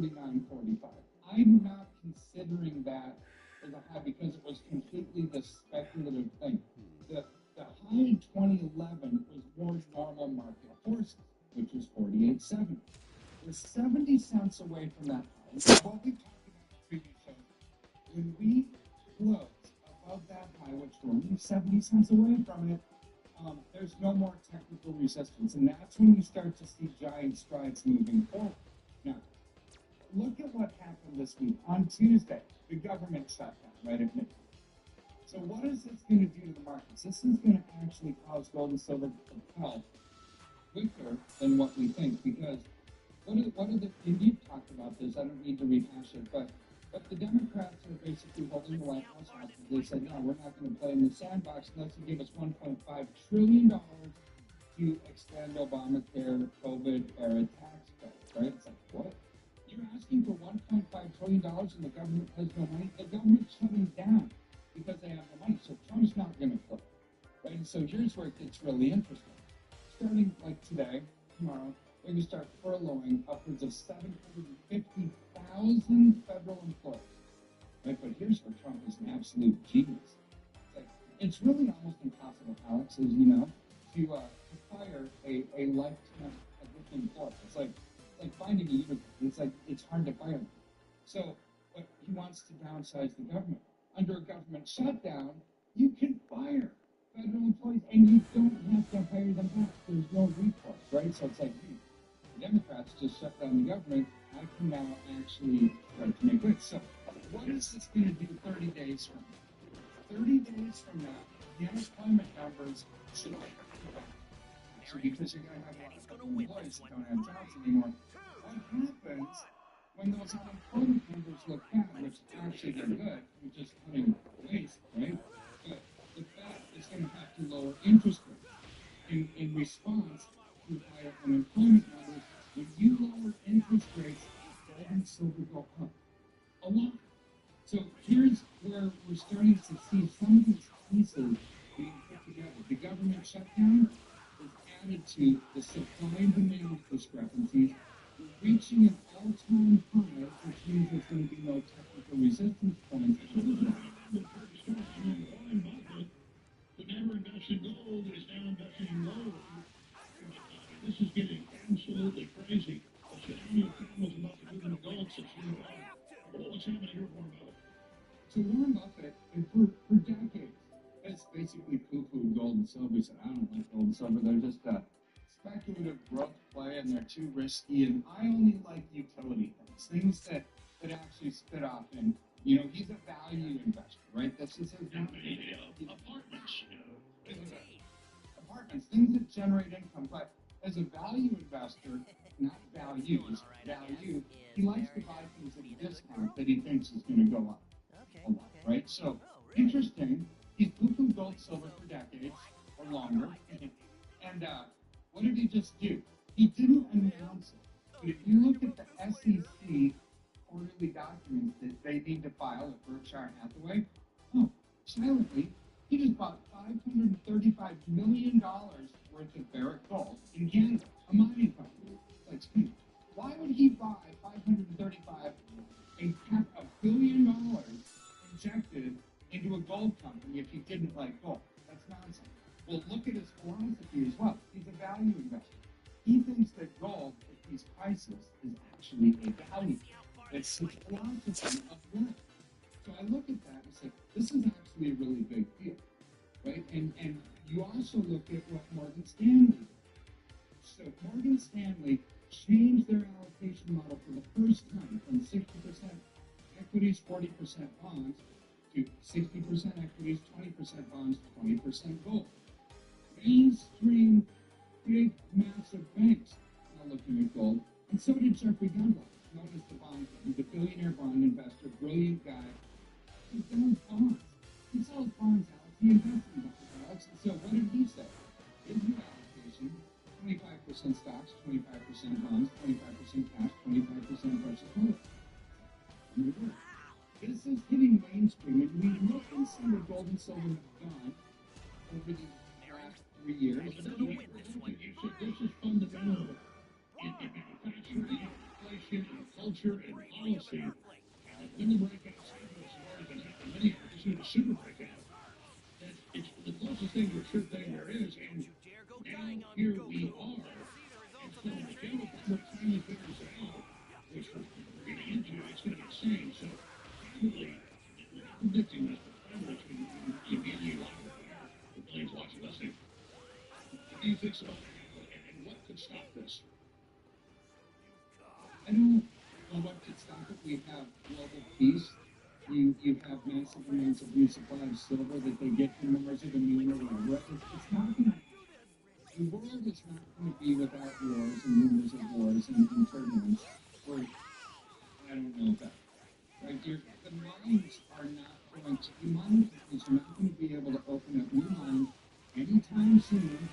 49.45. I'm not considering that as a high because it was completely the speculative thing. The, the high in 2011 was more normal market forces, which was 48.70. We're 70 cents away from that high. So what we talked about in previous shows, when we close above that high, which we're only 70 cents away from it, there's no more technical resistance. And that's when you start to see giant strides moving forward. Now, look at what happened this week. On Tuesday, the government shut down right at midnight. So what is this going to do to the markets? This is going to actually cause gold and silver to propel quicker than what we think. Because and you've talked about this, I don't need to rehash it, but the Democrats are basically holding the White House hostage. They said, no, we're not going to play in the sandbox unless you give us $1.5 trillion to extend Obamacare COVID-era tax cuts, right? It's like, what? You're asking for $1.5 trillion and the government has no money? The government's shutting down because they have no money, so Trump's not going to play, right? And so here's where it gets really interesting. Starting like today, tomorrow, we're going to start furloughing upwards of 750,000 federal employees, right? But here's where Trump is an absolute genius. It's really almost impossible, Alex, as you know, to fire a lifetime existing employee. It's like finding a unicorn. It's hard to fire them. So, but he wants to downsize the government. Under a government shutdown, you can fire federal employees and you don't have to hire them back. There's no recourse, right? So it's like, the Democrats just shut down the government. I can now actually start to make good. So what is this going to do 30 days from now? 30 days from now, the unemployment numbers should be actually because you're going to have a lot of employees that don't have jobs anymore. What happens when those unemployment numbers look bad, which actually they're good, you're just cutting waste, right? But the Fed is going to have to lower interest rates in response to higher unemployment numbers. When you lower interest rates, gold and silver go up a lot. So here's where we're starting to see some of these pieces being put together. The government shutdown is added to the supply and demand discrepancies. We're reaching an all-time high, which means there's going to be no technical resistance points. So this is Warren Buffett, who never invested in gold, is now investing in gold. This is getting absolutely crazy. So how many was about to move into gold since you know what's happening here with Warren Buffett? So Warren Buffett, for decades, has basically poo-pooed gold and silver. He said, I don't like gold and silver. They're just a speculative growth play, and they're too risky. And I only like utility things that actually spit off. And, he's a value investor, right? This is apartments. Apartments, things that generate income. But as a value investor, not values, value, he likes to buy things at a discount that he thinks is going to go up a lot, right? So, interesting, he's poo-pooed gold, silver for decades or longer. And what did he just do? He didn't announce it. But if you look at the SEC quarterly documents that they need to file at Berkshire Hathaway, silently, he just bought $535 million worth of Barrick Gold in Canada, a mining company. Why would he buy $535 and have $1 billion injected into a gold company if he didn't like gold? That's nonsense. Well, look at his philosophy as well. He's a value investor. He thinks that gold at these prices is actually a value. It's his philosophy of wealth. So I look at that and say, this is actually a really big deal, right? And you also look at what Morgan Stanley did. So Morgan Stanley changed their allocation model for the first time from 60% equities, 40% bonds, to 60% equities, 20% bonds, 20% gold. Mainstream, big, massive banks are looking at gold, and so did Jeffrey Gundlach, known as the bond king. He's a billionaire bond investor, brilliant guy. He sells bonds. He sells bonds, Alex. He invests in bonds, Alex. So what did he say? His new allocation, 25% stocks, 25% bonds, 25% cash, 25% precious metals. This is hitting mainstream, and we look and see where gold and silver have gone over the last 3 years. This is fundamental in manufacturing, inflation, and culture, and policy. When the breakout cycle has already been happening many years, you know, the super breakout. That it's the closest thing to a sure thing there is, and now here we are. And so if Alabama finally figures it out, which we're getting into, it's going to be insane. So probably, we're not predicting this, but probably it's going to be a lot of the millions watching listening. What do you think about that? And what could stop this? I don't know what could stop it. We have global peace. You have massive amounts of new supply of silver that they get from Mars or the moon or whatever. It's not going to, the world is not going to be without wars and rumors of wars and turbulence. Or, I don't know that. Right? The mines are not going to, the mining companies are not going to be able to open up new mines anytime soon,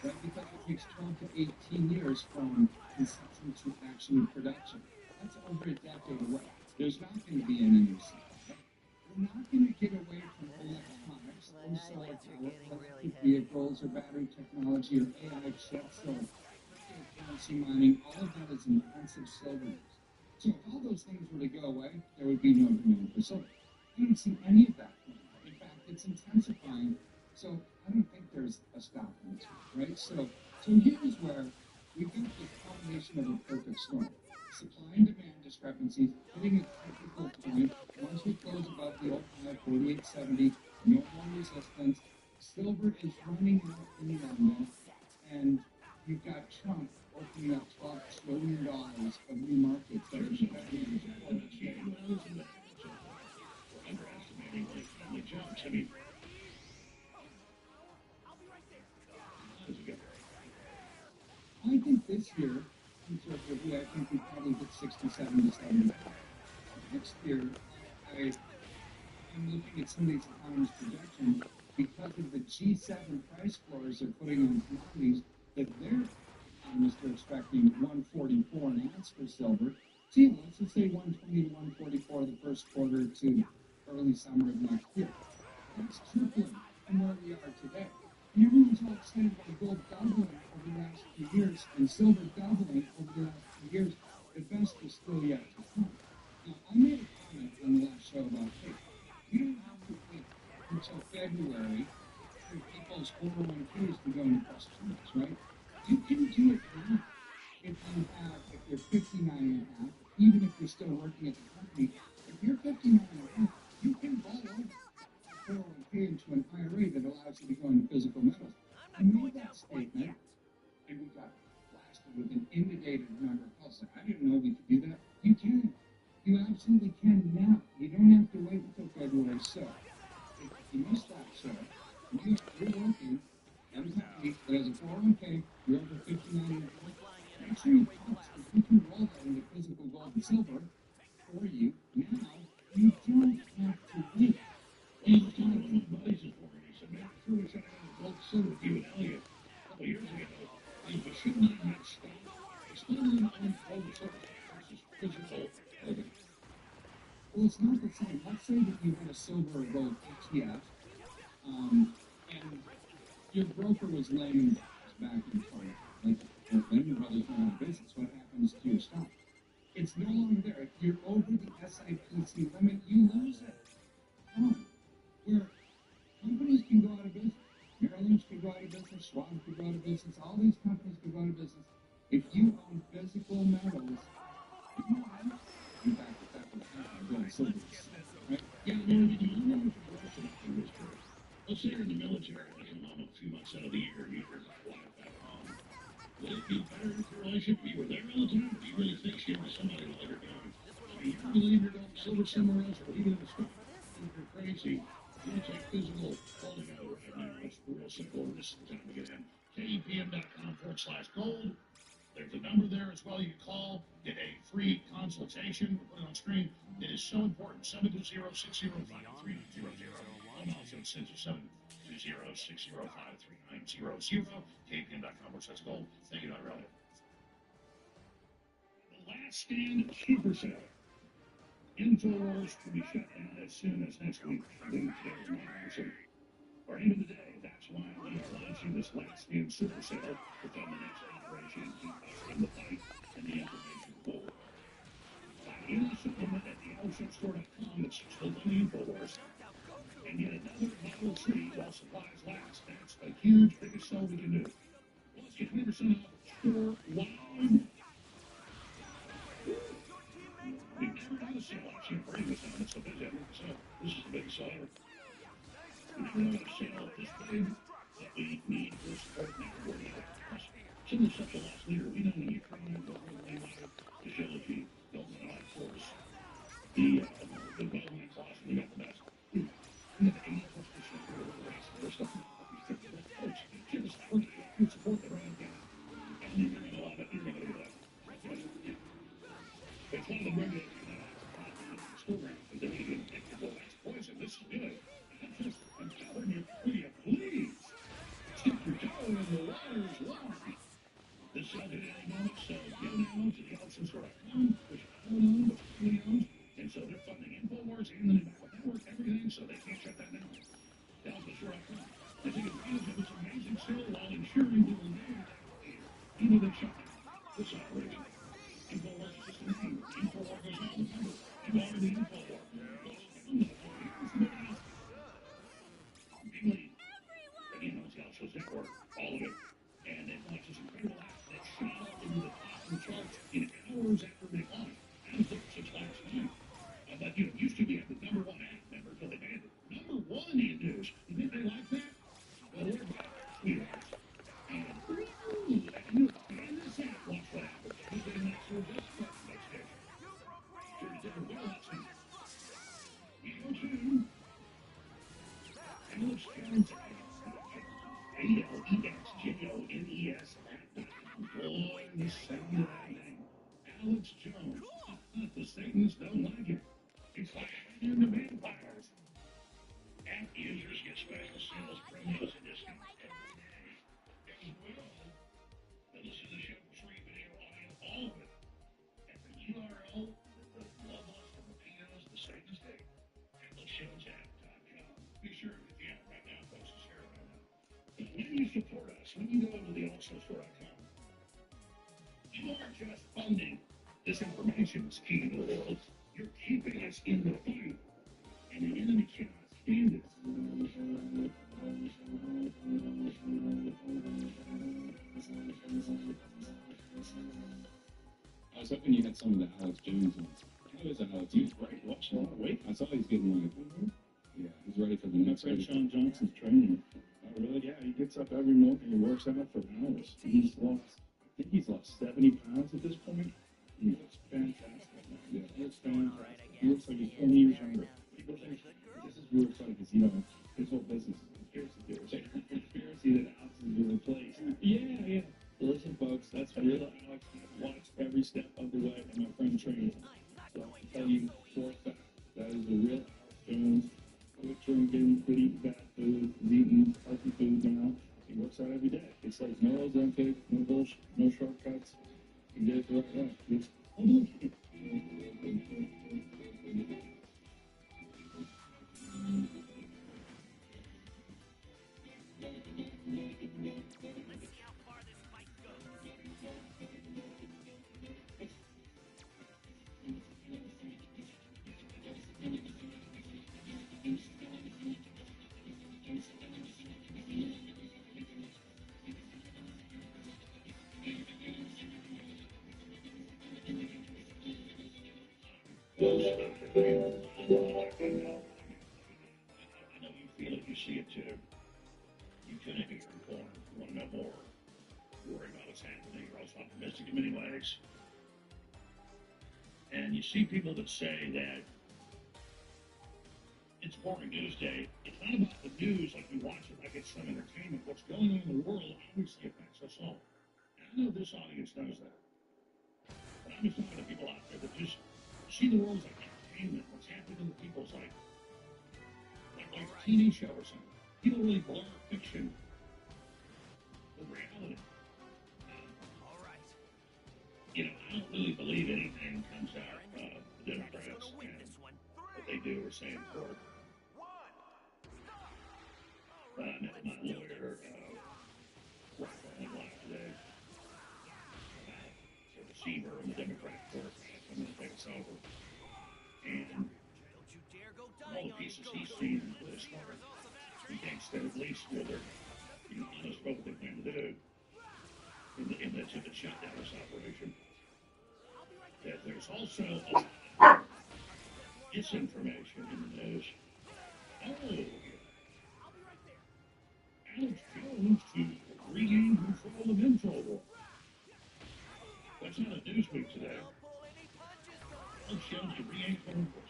right? Because it takes 12 to 18 years from conception to actually production. That's over a decade away. There's not going to be any new supply. We're not going to get away from electronics or solar power, electric vehicles or battery technology or AI chips or cryptocurrency mining. All of that is intensive silver use. So if all those things were to go away, there would be no demand for silver. I don't see any of that going on. In fact, it's intensifying. So I don't think there's a stop in this, right? So here's where we've got this combination of a perfect storm. Supply and demand discrepancies hitting a technical point. Once we close above the old high of 48.70, no more resistance. Silver is running out in London, and you've got Trump opening up $12 trillion of new markets that are underestimating the jumps. I mean, I think this year, conservatively, I think we probably hit 67 to 70. Next year, I'm looking at some of these economists' projections because of the G7 price floors they're putting on commodities that their economists are expecting 144 an ounce for silver. Gee, let's just say 120 to 144 the first quarter to early summer of next year. That's tripling from where we are today. And everyone's all excited about gold doubling over the last few years and silver doubling over the last few years. The best is still yet to come. Now, I made a comment on the last show about, hey, you don't have to wait until February for people's 401ks to go into plus terms, right? You can do it now if you're 59 and a half, even if you're still working at the company. If you're 59 and a half, you can roll over 401k into an IRA that allows you to go into physical metals. I made that statement, and we got blasted with an inundated number of calls. I didn't know we could do that. You can. You absolutely can now. You don't have to wait until February. So, if you missed that show, you're working at a company that has a 401k, you're over 59 and a half, make sure you call us because we can roll that into physical gold and silver for you now. You don't have to wait. He was talking to one of my buddies this morning. He said, man, I threw this out of gold and silver with you and Elliot a couple of years ago. And we should not have stopped. Explaining on gold and silver versus physical gold. Well, it's not the same. Let's say that you had a silver or gold ETF, and your broker was laying back in front like Lehman Brothers went out of business. What happens to your stock? It's no longer there. If you're over the SIPC limit, you lose it. Where companies can go out of business. Merrill Lynch could go out of business. Schwab could go out of business. All these companies could go out of business. If you own physical metals, you know that. In fact, if that was happening, gold, silver, right? Yeah, man, you know what you're working on this year. Let's say you're in the military and you come home a few months out of the year and you're flying back home. Would it be better if your relationship, you were there all the time? Do you really think she was somebody while you're gone? I mean, you really leave your gold and silver somewhere else or even in the stock? If you're crazy, you want to take physical holding out right now. It's real simple. This is the time to get in. KEPM.com/gold. There's a number there as well. You can call, get a free consultation. We'll put it on screen. It is so important. 720-605-3900. And also send to 720-605-3900. KPM.com/gold. Thank you, Dr. Elliott. The last stand super sale. InfoWars to be shut down as soon as next week. For end of the day, that's why we are launching this last stand super sale within the next operation. Keep us in the fight and the information forward. Flat In a supplement at theoutsupstore.com that sits below the InfoWars. And yet another Model 3 while supplies last. That's a huge, biggest sell we can do. Let's get 20% off store-wide. We've never done a sale option for this time. It's so busy. So this is a big seller. We've never done a sale this big that we need for support now. Similar stuff to last leader. We know when you come in with the agility, don't know how to force the development cost. We got the best. We have 80+% of the race. We're stuff. Give us support the brand. And you're going to love it. You're going to do that. It's one of the regular school rounds. They're going to get technical. That's poison. This is good. I'm telling you, please stick your toe in the water's warm. This sells at any moment, so get now to theoutsupstore.com, which I don't own, but family owns. And so they're funding InfoWars and the New Network, everything, so they can't shut that down. Theoutsupstore.com. They take advantage of this amazing sale while ensuring we will never even they shut down this operation. InfoWars is just a name. InfoWars goes on the number. You are the InfoWars. Big lead. Again, on the Outshows Network, all of it. And it launched this incredible app that shot into the top of the charts in hours after they launched. And it took 6 last night. But you know, used to be the #1 app member until they banned it. #1 in news. You think they like that? Well, we're back, sweethearts. And this app, watch what happens. Who's the next one? This next station. Sure, you did a watching. You go to Alex Jones. ALEXJONES. Boy, the sound of that name. Alex Jones. The Satanists don't like it. It's like in the vampires. App users get special sales, promos, and discounts every day. As well, they listen to the show for free video, audio, all of it. At the URL, the love us from the pianos, the Satanist Day, AlexJonesApp.com. Be sure to get the app right now, folks, to share it right now. When you support us, when you go to theallshowstore.com, you aren't just funding this information is key to the world. You're keeping us in the fight, and the enemy cannot stand it. I was hoping you had some of the Alex Jones ones. How is Alex? He's great. Watching a lot of weight. I saw he's getting like, yeah, he's ready for the next Fred race. Sean Johnson's training. Oh, really? Yeah, he gets up every morning and he works out for hours. He's lost, I think he's lost 70 pounds at this point. He looks fantastic. Yeah, He looks fantastic. He looks like he's 20 years younger. People think this is really funny because, you know, his whole business is conspiracy theories. conspiracy that Alex has been replaced. Yeah. Listen, folks, that's real Alex. Watch every step of the way, and my friend trains him. So I can tell you for a fact that is the real Alex Jones. Quit drinking, quit eating bad food, he's eating healthy food now. He works out every day. It's like no Ozempic, no bullshit, no shortcuts. He did it the right way. It's I know you feel it, you see it too. You couldn't be informed. You want to know more. Worry about what's happening. You're also optimistic in many ways. And you see people that say that it's boring news day. It's not about the news like we watch it like it's some entertainment. What's going on in the world obviously affects us all. And I know this audience knows that. But I'm just talking to people out there that just see the world as like entertainment. What's happening in the people's like a TV show or something. People really blur fiction with reality. All right. You know, I don't really believe anything comes out of the Democrats and what they do or say in court. But I met my lawyer right on live today. So the receiver in the Democratic court, I'm going to take us over. seen is really smart. He thinks that at least they're honest about what they plan to do in the attempted shutdown of this operation. That there's also a lot of disinformation in the news. Oh, Alex Jones to regain control of Infowar. That's not a Newsweek today. Alex Jones to regain control.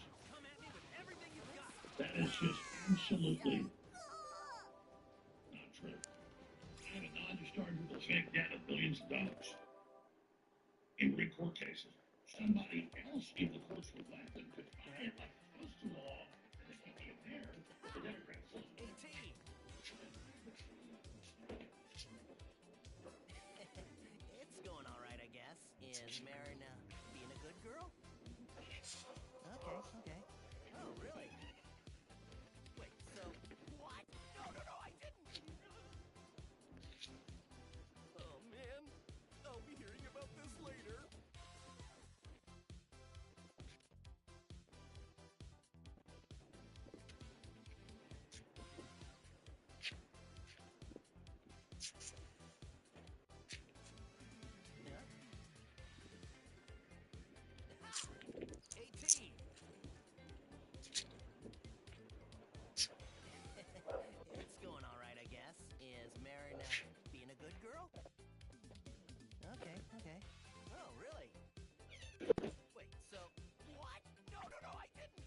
That is just absolutely not true. I have a non-discharge with a fake debt of billions of dollars in rig court cases. Somebody else in the courts would let them could buy it like it's supposed to law, and they keep it there. The Democrats will. It's going all right, I guess. Is Marina being a good girl? Okay. Oh, really? Wait, so what? No, I didn't. Oh, man. I'll be hearing about this later. It's going all right, I guess. Is Marina being a good girl? Okay. Oh, really? Wait, so what? No, I didn't.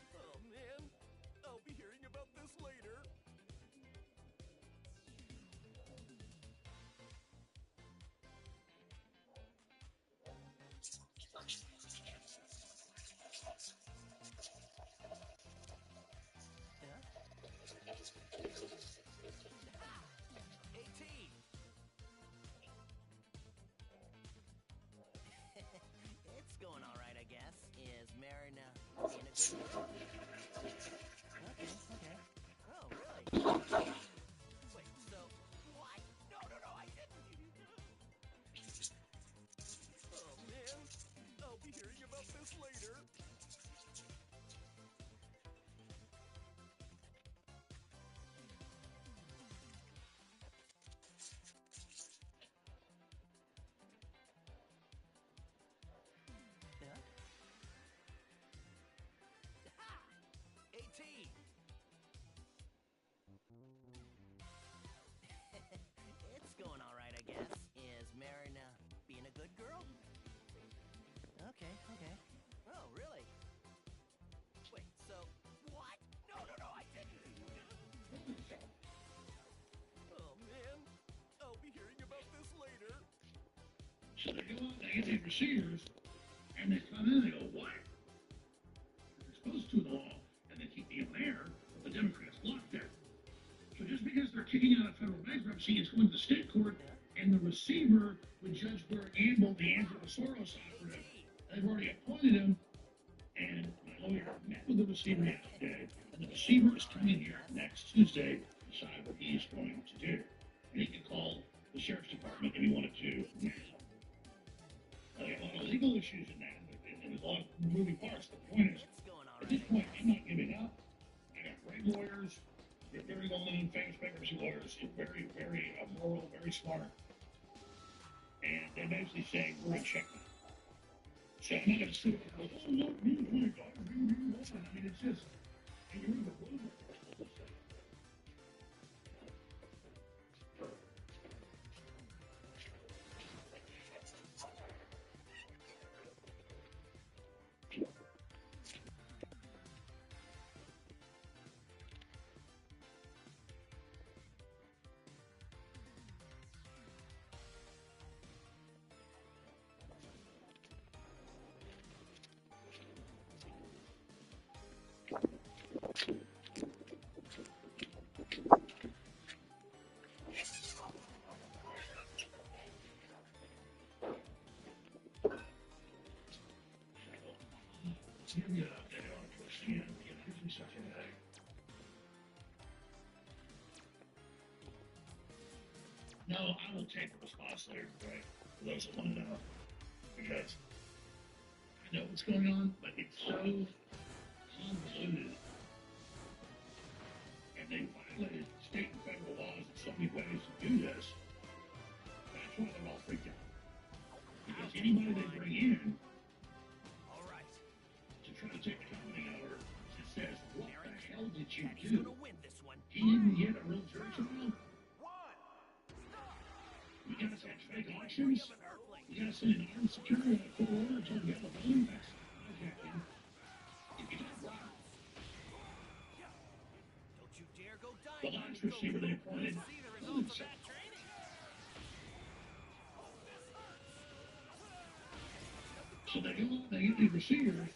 Oh, man. I'll be hearing about this later. It's going all right, I guess. Is Marina being a good girl? Okay. Oh, really? Wait, so what? No, I didn't. Oh, man. I'll be hearing about this later. It's going all right, I guess. Is Marina being a good girl? Okay. Oh, really? Wait, so what? No, I didn't. Oh, man. I'll be hearing about this later. So they go out, they get these receivers, and they come in and they go, what? They're supposed to in the law, and they keep being there, but the Democrats blocked that. So just because they're kicking out a federal bankruptcy, it's going to the state court, and the receiver with Judge Blair Gamble, the Angela Soros operative, they've already appointed him, and my lawyer met with the receiver yesterday, and the receiver is coming here next Tuesday to decide what he is going to do. And he can call the sheriff's department if he wanted to now. There are a lot of legal issues in that, and there's a lot of moving parts. The point is, at this point, I'm not giving up. I got great lawyers. They're very well-known, famous bankruptcy lawyers. Very, very moral, very smart. And they're basically saying, we're in check now. So I'm not going to sit there and go, oh, look, me, oh my God, I mean, it's just, and you're in the room. No, I will take the responsibility for those that want to know, because I know what's going on, but it's so convoluted. And they violated state and federal laws in so many ways to do this. That's why they're all freaked out. Because anybody they bring in All right. to try to take the company over just says, what the hell did you Daddy's do? gonna win this one. He didn't get a real church around. You guys had fake elections. You guys sent an armed security and a court order to get a vote. That's hijacking. If you don't block Don't you dare go the dying. last receiver they appointed, See the results of that training. so they go, they get these receivers,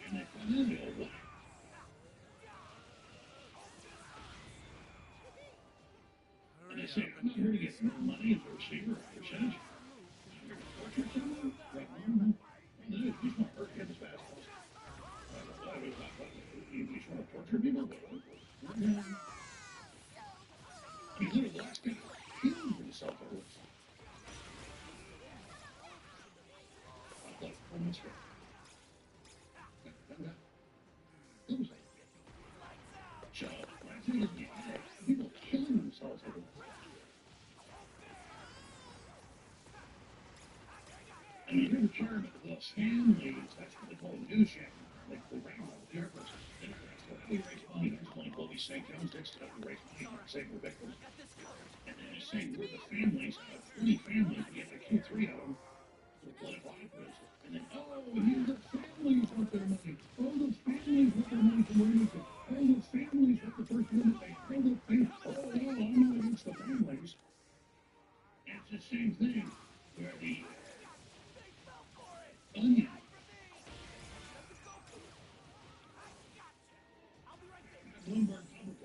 and they come in, they go, what? And they say, I'm not here to get more money as a receiver or percentage. I'm here to torture someone. Right? Dude, he's not hurt him as fast as you just want to torture people. I mean, literally, the last guy killed himself over this. Like 4 months ago. It was like, so, last thing is, people killing themselves over this. I mean, you're the chairman of the families, that's what they call a news channel. Like the rainbow, the airports, we raise money, there's money, we'll be St. John's Next to we raise money, we're saving the victims. And then they say we're the families, 20 families, we get like 2 or 3 of them, for political operators. And then, oh, here's the families with their money. Oh, the families with their money from Remington. Oh, the families with the First Amendment. Oh, the families. Oh, I'm not against the families. And it's the same thing where the onion. Bloomberg public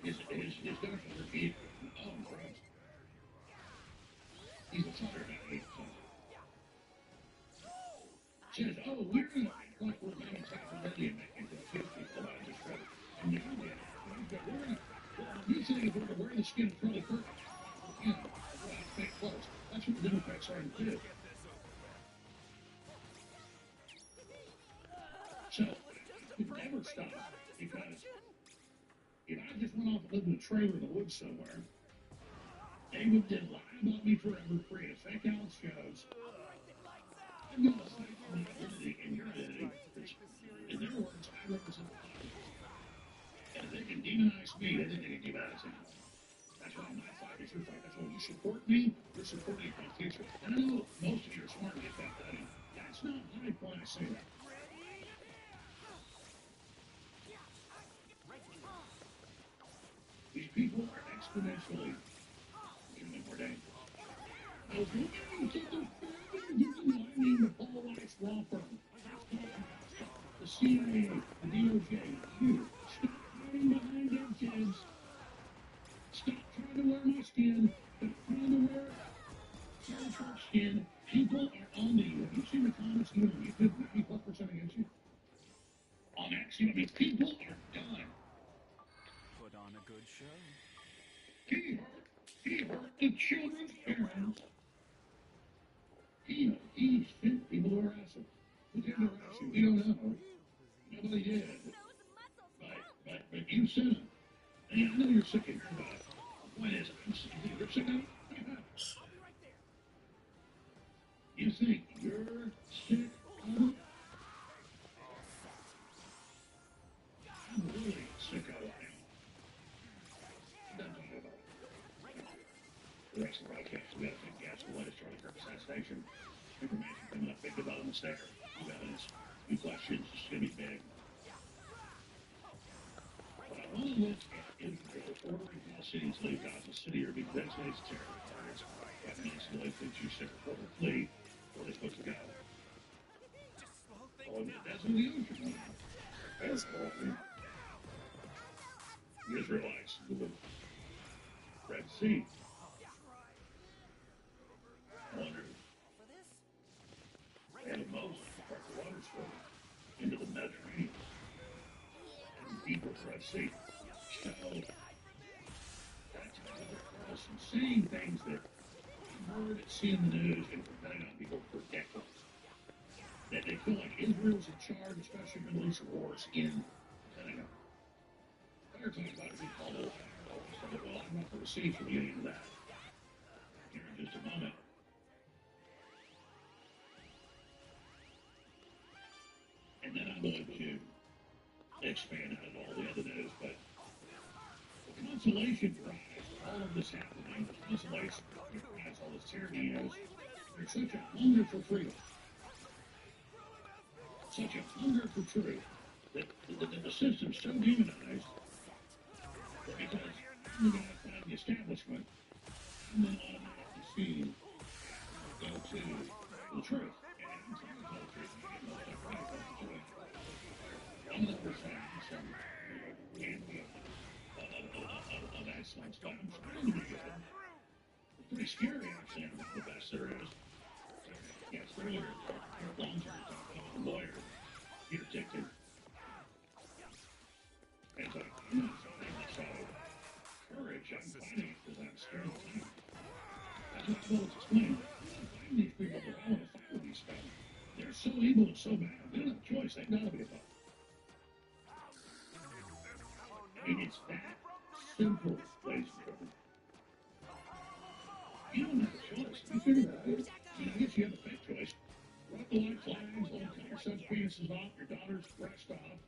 is going to repeat. Oh, Christ. He's a sucker now. Says, oh, we're going to act like we're going to take the million and confuse people about this credit. And you know that. You think we're going to wear the skin of Charlie Kirk? You know, fake clothes. That's what the Democrats are to do. So, it never stopped because if I just went off and lived in a trailer in the woods somewhere, they would then lie about me forever, create a fake Alex Jones. I'm going to fight for my identity and your identity. In their words, I represent the country. And if they can demonize me, then they can demonize anyone. That's why my fight is your fight. That's why you support me, you're supporting my future. And I know most of you are smart to get that done. That's not my point I say that. These people are exponentially becoming more dangerous. I was looking at the Paul Weiss law firm, the CIA, the DOJ, you. Stop hiding behind their kids. Stop trying to wear my skin. Stop trying to wear Charlie Kirk's skin. People are on to you. Have you seen the comments on YouTube? 90+% against you. On X, I mean, people are done. Put on a good show. He hurt the children's parents. He sent people to harass him. Who did harass him? We don't know. Nobody did. But you sent him. And I know you're sick of hearing about it. The point is, I'm sick of it. You're sick of it? You think you're sick of it? I'm really sick of it now. I'm done talking about it. The rest of the broadcast, we got to take gas for what is Charlie Kirk assassination. Information coming up, big developments there. New evidence, new questions, it's going to be big. But I want to look at Israel ordering Palestinians to leave Gaza City or be designated as terror targets. That means the life that you said or flee, where they're supposed to go. Oh, that's in the ocean. That's awful. The Israelites, the Red Sea. Wonder. And Moses part the waters into the Mediterranean and deeper Red Sea. So that's how they're saying things that I've heard and seen in the news and from Pentagon people for decades. That they feel like Israel's in charge of special Middle Eastern wars in Pentagon. They're talking about it being called a liar. Well, I'm not going to receive from getting into that here in just a moment. And then I'm going to expand on all the other news, but the consolation prize for all of this happening, the consolation prize, all this tyranny is, there's such a hunger for freedom, such a hunger for truth, that the system's so demonized that because I'm the guy find the establishment, I'm then automatically seen go to the truth. And I'm trying to tell the truth, and I get most of right about the truth. I'm not refining some gambling of excellence, but I'm trying to be good. It's pretty scary, actually. I'm not the best there is. Yes, earlier, long-term talking about a lawyer, Peter Tickton. And so, I'm not fighting this out of courage. I'm fighting it because I'm scared of time. That's what I was explaining. I'm fighting these people that I want to fight with these guys. They're so evil and so bad. They don't have a choice. They've got to be above. And it's that simple, ladies and gentlemen. You don't have a choice. You figure that out. I guess you have a fake choice. Rock the white flags, let them cut your son's penises off, your daughter's breast off.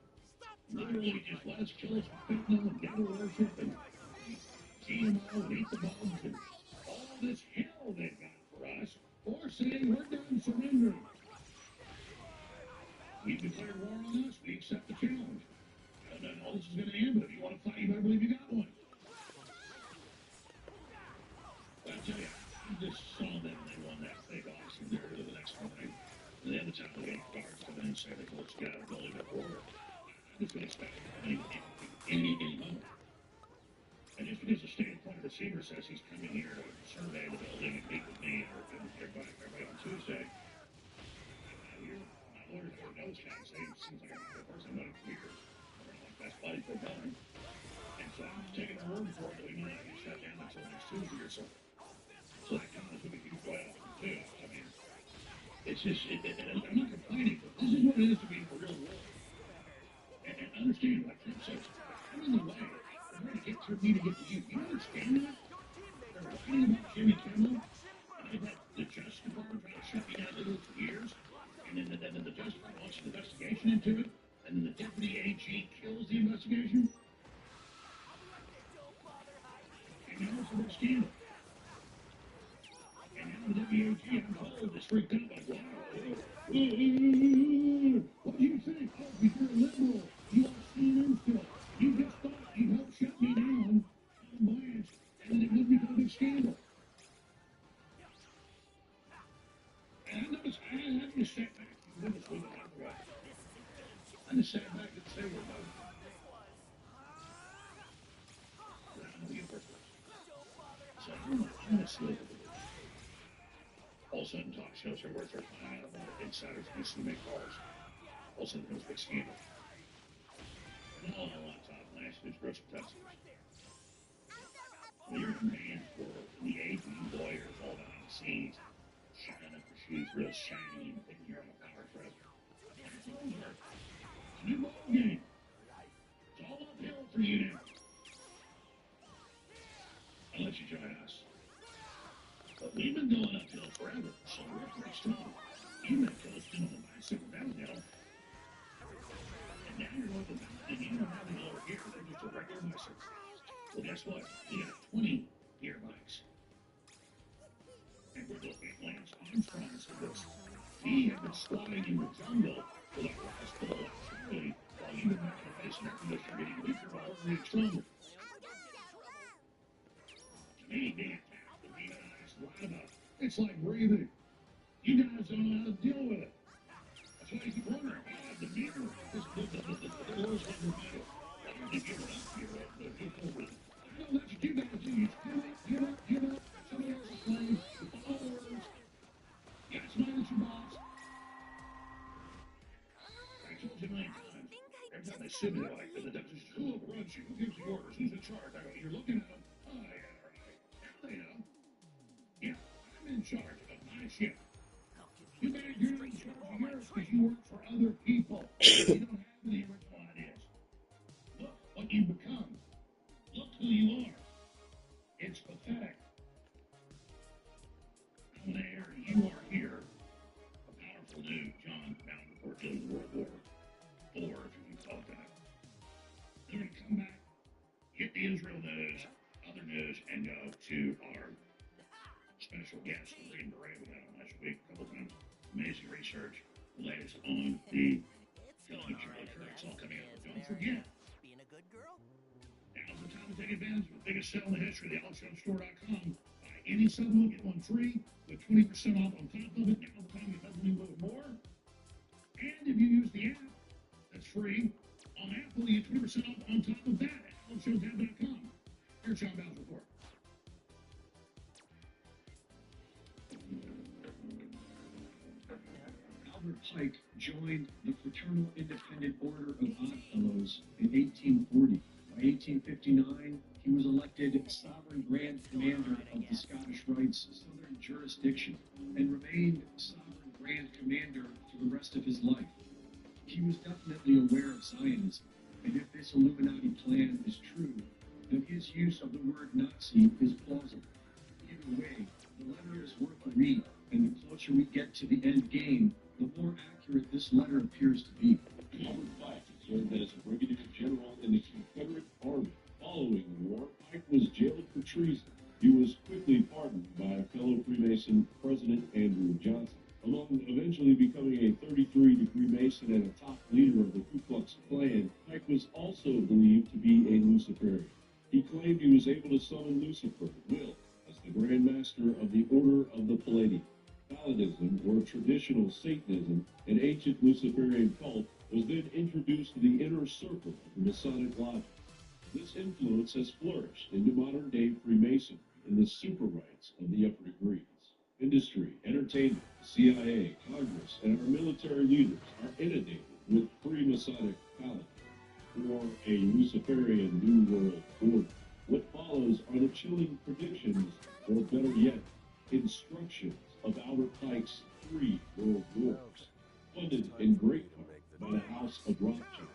Literally just let us kill us with fentanyl and devil worship and GMO and eat the bugs and all this hell they've got for us. Or saying we're done surrendering. You declare war on us, we accept the challenge. I don't know how this is going to end, but if you want to fight, you better believe you got one. But I'll tell you, I just saw them and they won that big auction there to the next morning. And they had the top of the guards come in and say, let's get out of building the border. I just would expect any moment. And just because the state appointed receiver says he's coming here to survey the building and meet with me or everybody on Tuesday, my lawyers never know this guy. It seems like I'm the person I've known him for years. We're like best buddies for a time. And so I'm just taking their word for it that we might not get shut down until next Tuesday or so. So that comes with a huge layoff too. I mean, it's just, I'm not complaining, but this is what it is to be in a real war. And understand, like Trump says, I'm in the way. They're trying to get through me to get to you. You understand that? They're writing about Jimmy Kimmel, and they've had the Justice Department trying to shut me down literally for years. And then the Justice Department launches an investigation into it, and then the deputy AG kills the investigation. And now it's a big scandal. And now the deputy AG, I'm told, is freaked out like, wow, what do you think? Oh, if you're a liberal, you are CNN still. You just thought you helped shut me down, I'm blanched, and then it would become a big scandal. And I noticed, I just sat back. I just sat back and say we're both. So I'm going to slip it. All of a sudden, talk shows are worth their time. Insiders used to make calls. All of a sudden, there was a big scandal. And all on top, last news, Russell, Texas. So you're a man for the AV lawyers all behind the scenes, shining up your shoes, real shiny, and thinking you're on a power trip. It's over. It's a new ball game. It's all uphill for you now. I'll let you join us. But we've been going uphill forever, so we're pretty strong. You may coasting on a bicycle downhill. And now you're going to and you don't have any lower gear, they're just a regular bicycle. Well, guess what? You got 20 gear bikes. And we're looking at Lance Armstrong's of this. He had been squatting in the jungle with a glass full of Charlie while you've been back in the face and air conditioner getting weaker while we're getting stronger. To me, being attacked and demonized, lied about, it's like breathing. You guys don't know how to deal with it. That's why you keep wondering, the mirror, the doors on the middle. Why don't you give it up? Give it up. I know that's what you guys do. You give up. Somebody else's claim. You follow orders. You got somebody that's your boss. I told you 9 times. Every time they sit there like the judge, who overruns you? Who gives the orders? Who's in charge? I go, you're looking at them. Oh, yeah, right. Now they know. Yeah, I'm in charge of my ship. You guys, you're not in charge of yours because you work for other research. Latest on the It's going all right, I it's guess. all coming up. Is Don't forget, Marina being a good girl? now's the time to take advantage of the biggest sale in the history of thealexjonesstore.com. Buy any supplement, get one free with 20% off on top of it. Now the time to get a little more. And if you use the app, that's free. On Apple, you get 20% off on top of that at alexjonesapp.com. Here's John Bell's report. Albert Pike joined the Fraternal Independent Order of Oddfellows in 1840. By 1859, he was elected Sovereign Grand Commander of the Scottish Rites Southern Jurisdiction and remained Sovereign Grand Commander for the rest of his life. He was definitely aware of Zionism, and if this Illuminati plan is true, then his use of the word Nazi is plausible. Either way, the letter is worth a read, and the closer we get to the end game, the more accurate this letter appears to be. Albert Pike served as a brigadier general in the Confederate Army. Following the war, Pike was jailed for treason. He was quickly pardoned by fellow Freemason President Andrew Johnson. Among eventually becoming a 33-degree Mason and a top leader of the Ku Klux Klan, Pike was also believed to be a Luciferian. He claimed he was able to summon Lucifer at will as the Grand Master of the Order of the Palladium. Paladism, or traditional Satanism, an ancient Luciferian cult, was then introduced to the inner circle of the Masonic Lodge. This influence has flourished into modern-day Freemasonry in the super rites of the upper degrees. Industry, entertainment, the CIA, Congress, and our military leaders are inundated with Freemasonic paladins, or a Luciferian New World Order. What follows are the chilling predictions, or better yet, instructions of Albert Pike's 3 world wars, funded in great part by the House of Rothschild.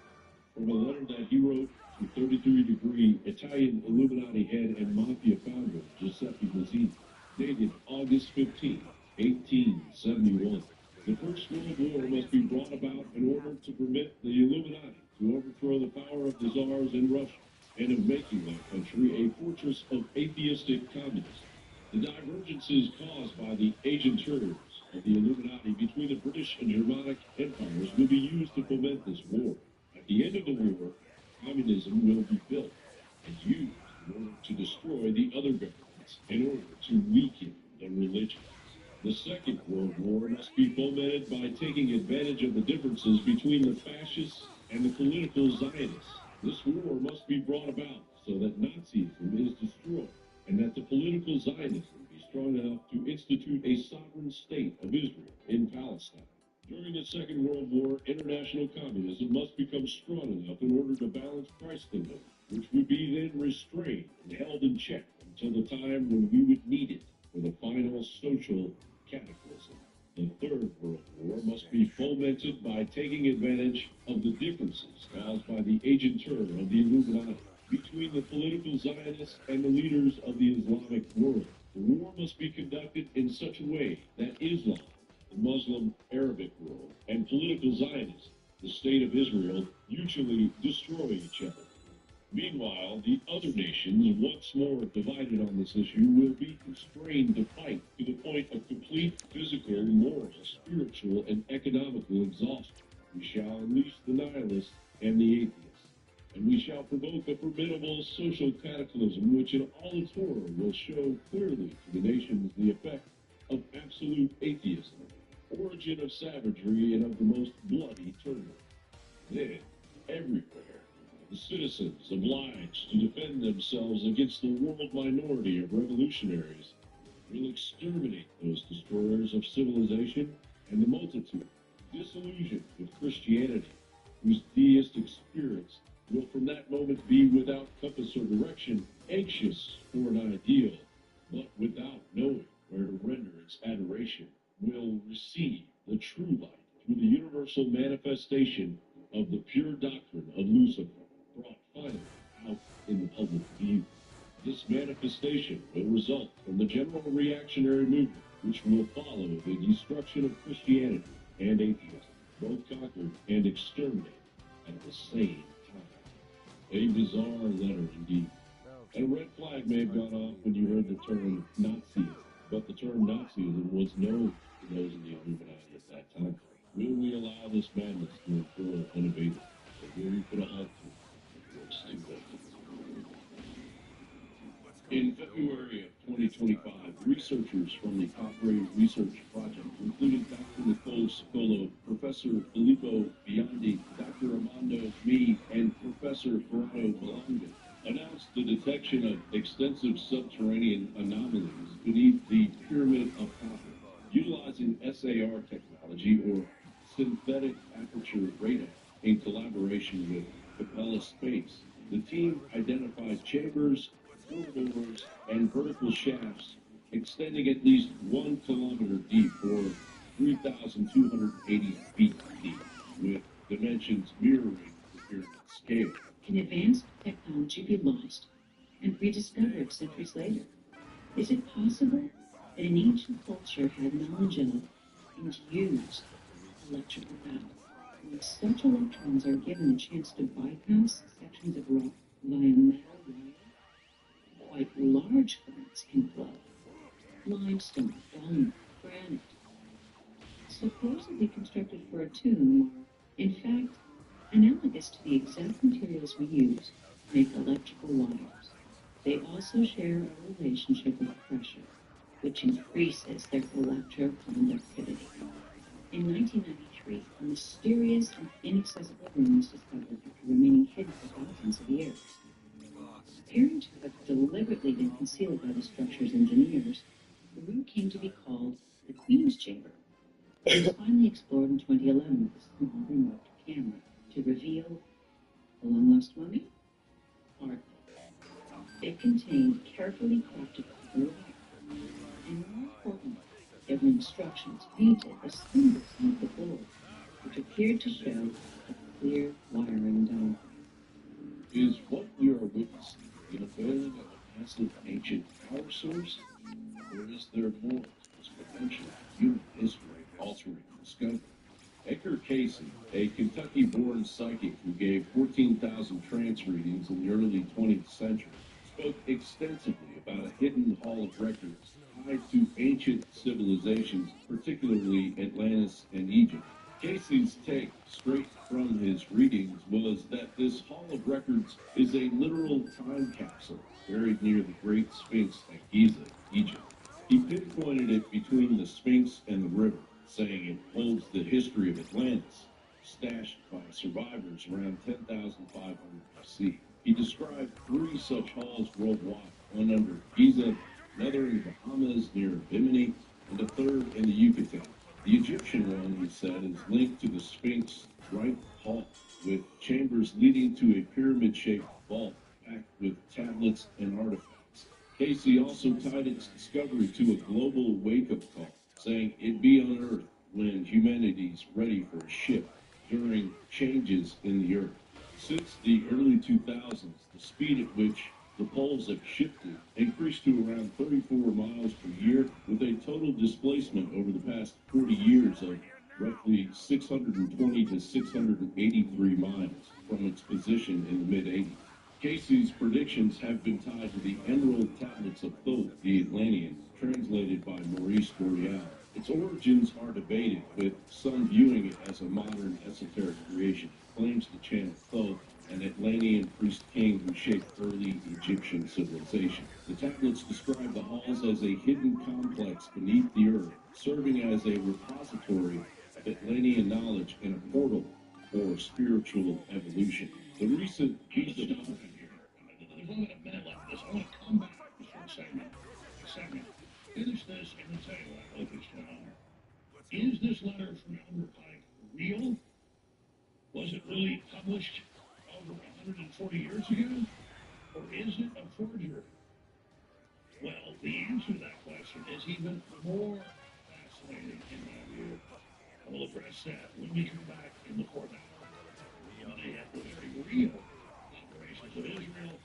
From a letter that he wrote to 33-degree Italian Illuminati head and mafia founder Giuseppe Mazzini, dated August 15, 1871. The First World War must be brought about in order to permit the Illuminati to overthrow the power of the czars in Russia and of making that country a fortress of atheistic communism. The divergences caused by the agentures of the Illuminati between the British and Germanic empires will be used to foment this war. At the end of the war, communism will be built and used in order to destroy the other governments, in order to weaken the religions. The Second World War must be fomented by taking advantage of the differences between the fascists and the political Zionists. This war must be brought about so that Nazism is destroyed, and that the political Zionism be strong enough to institute a sovereign state of Israel in Palestine. During the Second World War, international communism must become strong enough in order to balance Christendom, which would be then restrained and held in check until the time when we would need it for the final social cataclysm. The Third World War must be fomented by taking advantage of the differences caused by the agentur of the Illuminati between the political Zionists and the leaders of the Islamic world. The war must be conducted in such a way that Islam, the Muslim Arabic world, and political Zionists, the state of Israel, mutually destroy each other. Meanwhile, the other nations, once more divided on this issue, will be constrained to fight to the point of complete physical, moral, spiritual, and economical exhaustion. We shall unleash the nihilists and the atheists, and we shall provoke a formidable social cataclysm which in all its horror will show clearly to the nations the effect of absolute atheism, origin of savagery, and of the most bloody turmoil. Then, everywhere, the citizens obliged to defend themselves against the world minority of revolutionaries will exterminate those destroyers of civilization and the multitude, disillusioned with Christianity, whose deistic spirits will from that moment be without compass or direction, anxious for an ideal, but without knowing where to render its adoration, will receive the true light through the universal manifestation of the pure doctrine of Lucifer, brought finally out in the public view. This manifestation will result from the general reactionary movement, which will follow the destruction of Christianity and atheism, both conquered and exterminated at the same time. A bizarre letter indeed. And a red flag may have gone off when you heard the term Nazism, but the term Nazism was known for those in the Illuminati at that time. Will we allow this madness to unfurl unabated? Or will we put a halt to it before it's too late? In February of 2025, researchers from the Operating Research Project, including Dr. Nicole Sicolo, Professor Filippo Biondi, Dr. Armando Me, and Professor Corrado Malanga, announced the detection of extensive subterranean anomalies beneath the Pyramid of Copper, utilizing SAR technology or synthetic aperture radar in collaboration with Capella Space. The team identified chambers, corridors, and vertical shafts extending at least 1 kilometer deep or 3,280 feet deep, with dimensions mirroring the pyramid scale. Can advanced technology be lost and rediscovered centuries later? Is it possible that an ancient culture had knowledge of and used electrical power? When such electrons are given a chance to bypass sections of rock via metal wire, quite large currents can flow. Limestone, bone, granite, supposedly constructed for a tomb, are, in fact, analogous to the exact materials we use to make electrical wires. They also share a relationship with pressure, which increases their electroconductivity. In 1993, a mysterious and inaccessible room was discovered after remaining hidden for thousands of years. Appearing to have deliberately been concealed by the structure's engineers, the room came to be called the Queen's Chamber. It was finally explored in 2011 with a small remote camera to reveal a long-lost mummy? Hardly. It contained carefully crafted copper wire, and more importantly, there were instructions painted as symbols on the floor, which appeared to show a clear wiring diagram. Is what we are witnessing the unveiling of a massive ancient power source? Or is there more to this potentially human history-altering discovery? Edgar Casey, a Kentucky-born psychic who gave 14,000 trance readings in the early 20th century, spoke extensively about a hidden hall of records tied to ancient civilizations, particularly Atlantis and Egypt. Casey's take, straight from his readings, was that this hall of records is a literal time capsule buried near the Great Sphinx at Giza, Egypt. He pinpointed it between the Sphinx and the river, saying it holds the history of Atlantis, stashed by survivors around 10,500 BC. He described 3 such halls worldwide, one under Giza, another in the Bahamas near Bimini, and a third in the Yucatan. The Egyptian one, he said, is linked to the Sphinx right hall, with chambers leading to a pyramid-shaped vault packed with tablets and artifacts. Casey also tied its discovery to a global wake-up call, saying it'd be on Earth when humanity's ready for a shift during changes in the Earth. Since the early 2000s, the speed at which the poles have shifted increased to around 34 miles per year, with a total displacement over the past 40 years of roughly 620 to 683 miles from its position in the mid-80s. Casey's predictions have been tied to the Emerald Tablets of Thoth, the Atlantean, translated by Maurice Doreal. Its origins are debated, with some viewing it as a modern esoteric creation. It claims to channel Thoth, an Atlantean priest king who shaped early Egyptian civilization. The tablets describe the halls as a hidden complex beneath the earth, serving as a repository of Atlantean knowledge and a portal for spiritual evolution. The recent There's only a minute left. I want to come back for a second. Finish this and then tell you what I hope is going on. Is this letter from Albert Pike real? Was it really published over 140 years ago? Or is it a forgery? Well, the answer to that question is even more fascinating in my view. I will address that when we come back in the fourth hour. They have the very real operations of Israel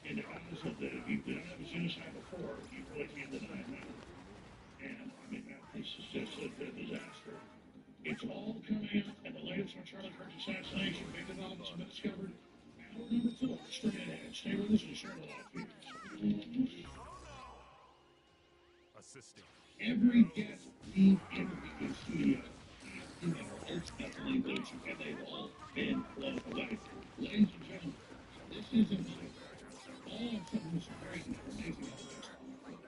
in the Gaza that if you don't have a genocide before, you really can't deny it now. And I mean, this is just a disaster. It's all coming out, and the latest on Charlie Kirk's assassination, big developments have been discovered. Hour number 4, straight ahead. Stay with us and share the life here. Assisting. Every guest we interview It's definitely blue chicken. They've all been blown away. Ladies and gentlemen, this isn't all of this great and amazing elements.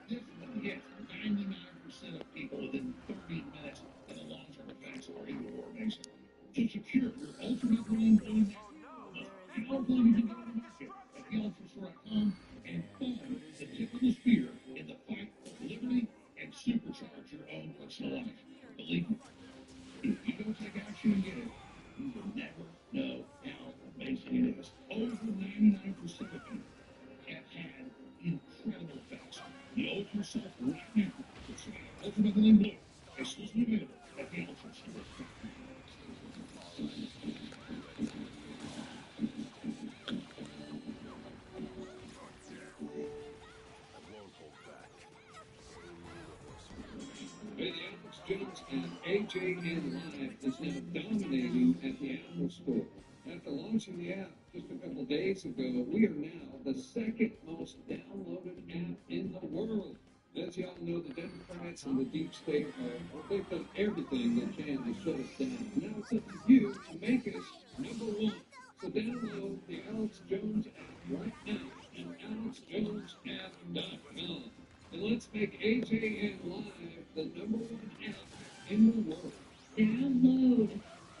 This one gets 99% of people within 30 minutes of the long-term effects are even more amazing. To secure your ultimate green blue most powerful you can do in the market at theultrastore.com and find the tip of the spear in the fight for liberty and supercharge your own personal life. Believe me, if you don't take action and get it, you will never know how amazing it is. Over 99% of people have had incredible effects. Know it yourself right now. It's Ultimate Green Blue. Exclusively available at the Ultra Store. Hey, the Alex Jones and AJN Live is now dominating at the Apple Store. After launching the app just a couple days ago, we are now the second most downloaded app in the world. As y'all know, the Democrats and the deep state they've done everything they can to shut us down. Now it's up to you to make us number one. So download the Alex Jones app right now at alexjonesapp.com. And let's make AJN Live the number one app in the world. Download.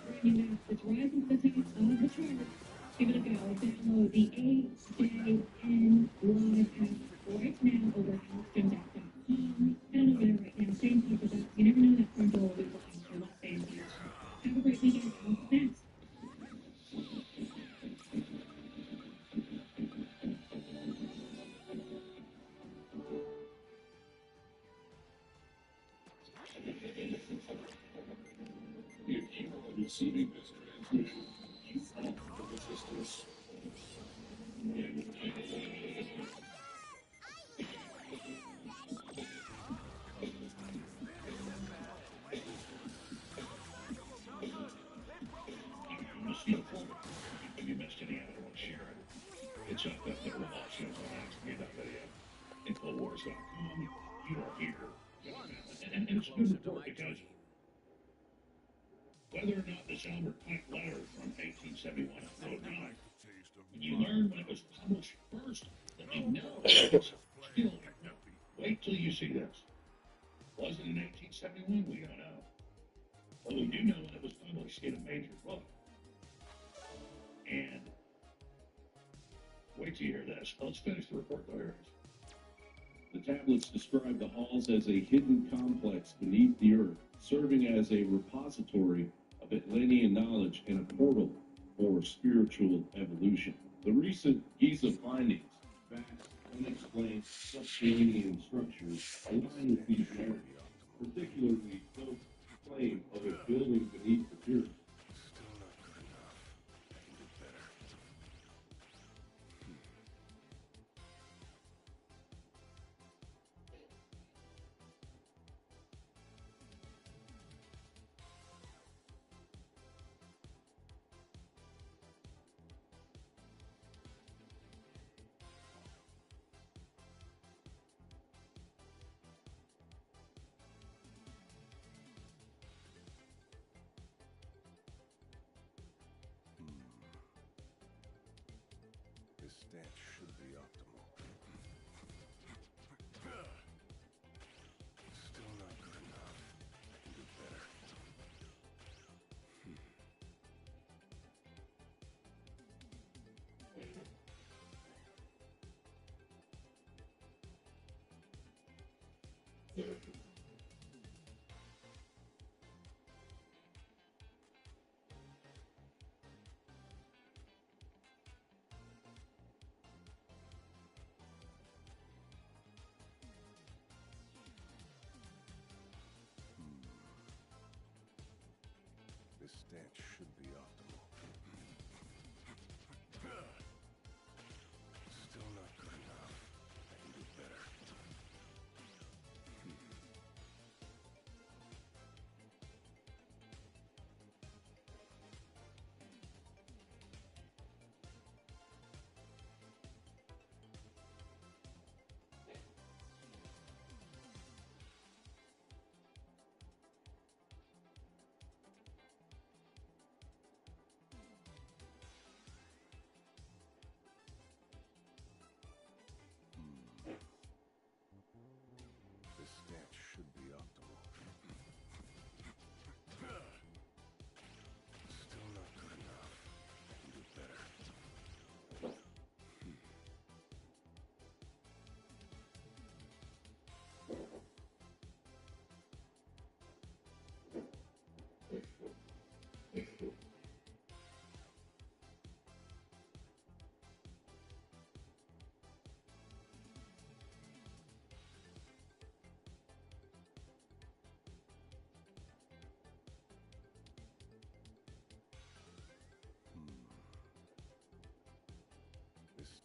Brand new app that's rising to the top of the charts. Give it a go. Download the AJN Live app right now over at alexjonesapp.com. Head over there right now. Same type of app. You never know that front door will be behind your left hand. Have a great weekend. Alex is next. If you are receiving this transmission, you fall for resistance. If you missed any of it, I want to share it. It's up there with all shows on video. Infowars.com. You are here. And it's a good report because whether or not this Albert Pike letter from 1871 is true or not, you learn when it was published first that we know it's still wait till you see this. Was it in 1871? We don't know. But we do know when it was published in a major book. And wait till you hear this. Let's finish the report though. The tablets describe the halls as a hidden complex beneath the earth, serving as a repository of Atlantean knowledge and a portal for spiritual evolution. The recent Giza findings, vast, unexplained subterranean structures, align with these narratives, particularly those claim of a building beneath the pyramid. This stance should be optimal. Still not good enough. I can do better. This stance should be optimal. Still not good enough. I can do better.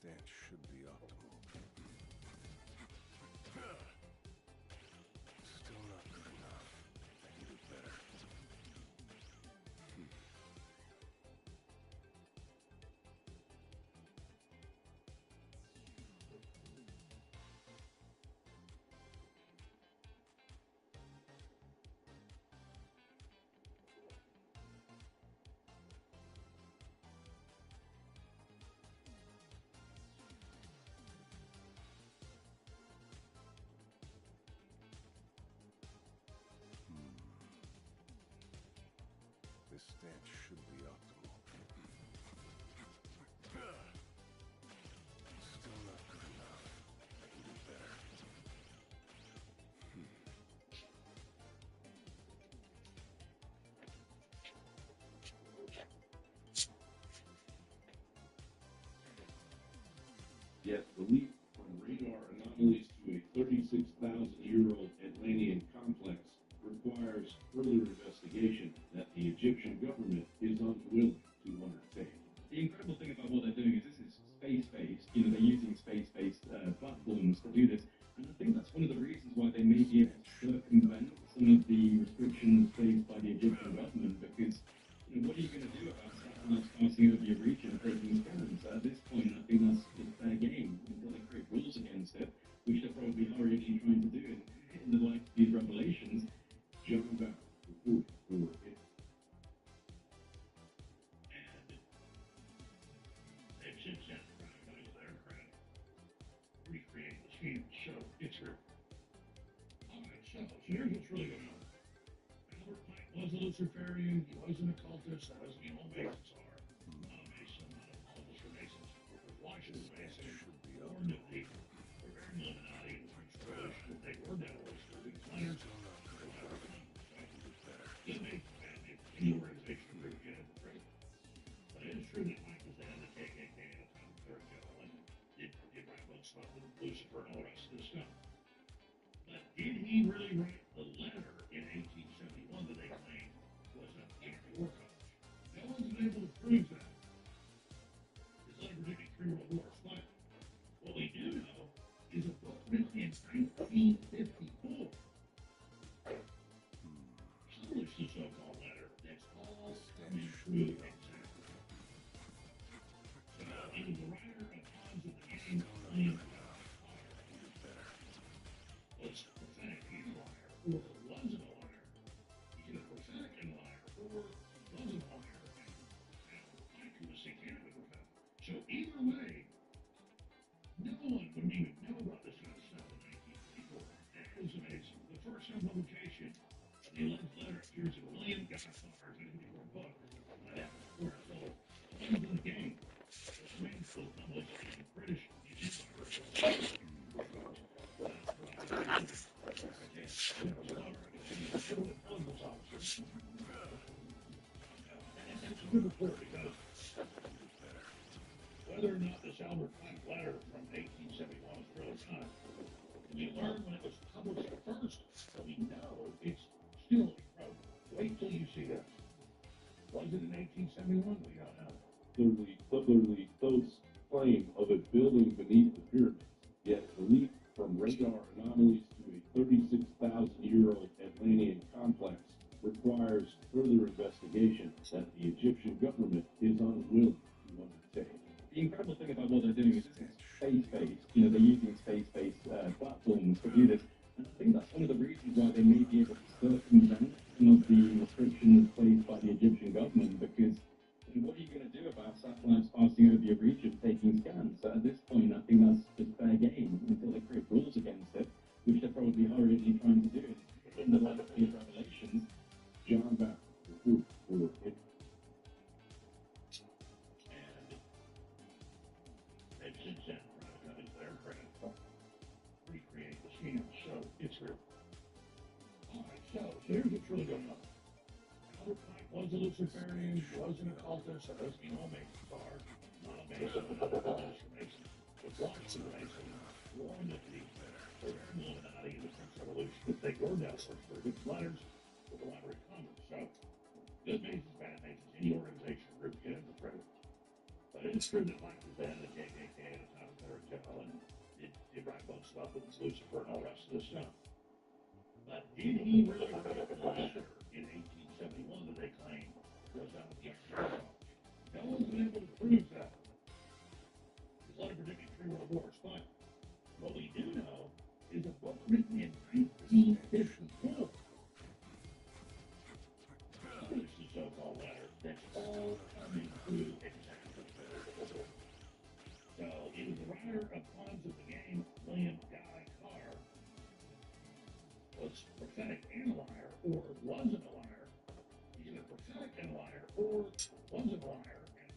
stance should be optimal. Still not good enough. I can do better. This stance should be optimal. Still not good enough. I can do better. Yet the leap from radar anomalies to a 36,000-year-old Atlantean complex requires further investigation that the Egyptian government is unwilling to undertake. The incredible thing about what they're doing is this is space-based. They're using space-based platforms to do this. And I think that's one of the reasons why they may be able to circumvent some of the restrictions placed by the Egyptian government, because what are you going to do about satellites passing over your region taking scans? At this point, I think that's just fair game until they create rules against it, which they're probably already trying to do in the light of these revelations. John Back, report for it. They've since sent aircraft recreate the scene, so it's real. Alright, so here's what's really going on. Albert Pike was a Luciferian, he was an occultist, as you know, Masons are. Not a Mason, not a occultist or Masons. Washington Mason warned that the Bavarian Illuminati and the French Revolution, that they were devils, these letters, it made any organization really get into prison. But it is true that Mike was in the KKK at a time very ago, and did write books about Lucifer and all the rest of this stuff. But did he really write the letter in 1871 that they claimed was an anti-war college? No one's been able to prove that. His letter predicted 3 world wars. But what we do know is a book written in 1954 published the so-called letter. That's all coming true exactly. So he was the writer of Tons of the Game, William was a prophetic and liar, or wasn't a liar. He's either prophetic and liar, or wasn't a liar, and accuracy can be prophetic. So either way, no one would even know about this kind of stuff in 1954. That was amazing. The first publication of the alleged letter appears in William Gossard's 1954 book. That was where it sold Tons of the Game. This man was published in the British Museum. It's a good report because whether or not this Albert Pike letter from 1871 is real or not, we learned when it was published first, so we know it's still incredible. Wait till you see this. Was it in 1871? We don't know. Clearly, those claim of a building beneath the pyramids, yet the leap from radar anomalies to a 36,000-year-old Atlantean complex requires further investigation that the Egyptian government is unwilling to undertake. The incredible thing about what they're doing is this is space-based. They're using space-based platforms to do this. And I think that's one of the reasons why they may be able to circumvent some of the restrictions placed by the Egyptian government, because what are you going to do about satellites passing over your region taking scans? At this point, I think that's just fair game until they create rules against it, which they're probably already trying to do in the light of these revelations. John Back, report for it. They've since sent aircraft recreate the scene, so it's real. Alright, so here's what's really going on. Albert Pike was a Luciferian, he was an occultist, as you know, Masons are. Not a Mason, not a occultist or Mason. But Washington Mason warned that the Bavarian Illuminati and the French Revolution, that they were devils for his letters with the Library of Congress. So, good Masons, bad Masons, any organization or group get into prison. But it is true that Mike was in the KKK at a time. could write books about the Lucifer and all the rest of this stuff. But did he really write the letter in 1871 that they claim was out of the extra? No one's been able to prove that. His letter predicted 3 world wars, but what we do know is a book written in 1954. Published the so-called letter that's all coming through exactly. So it was the writer of Pawns of the Game, William Guy Carr, was prophetic and a liar, or wasn't a liar. He's either prophetic and a liar, or wasn't a liar, and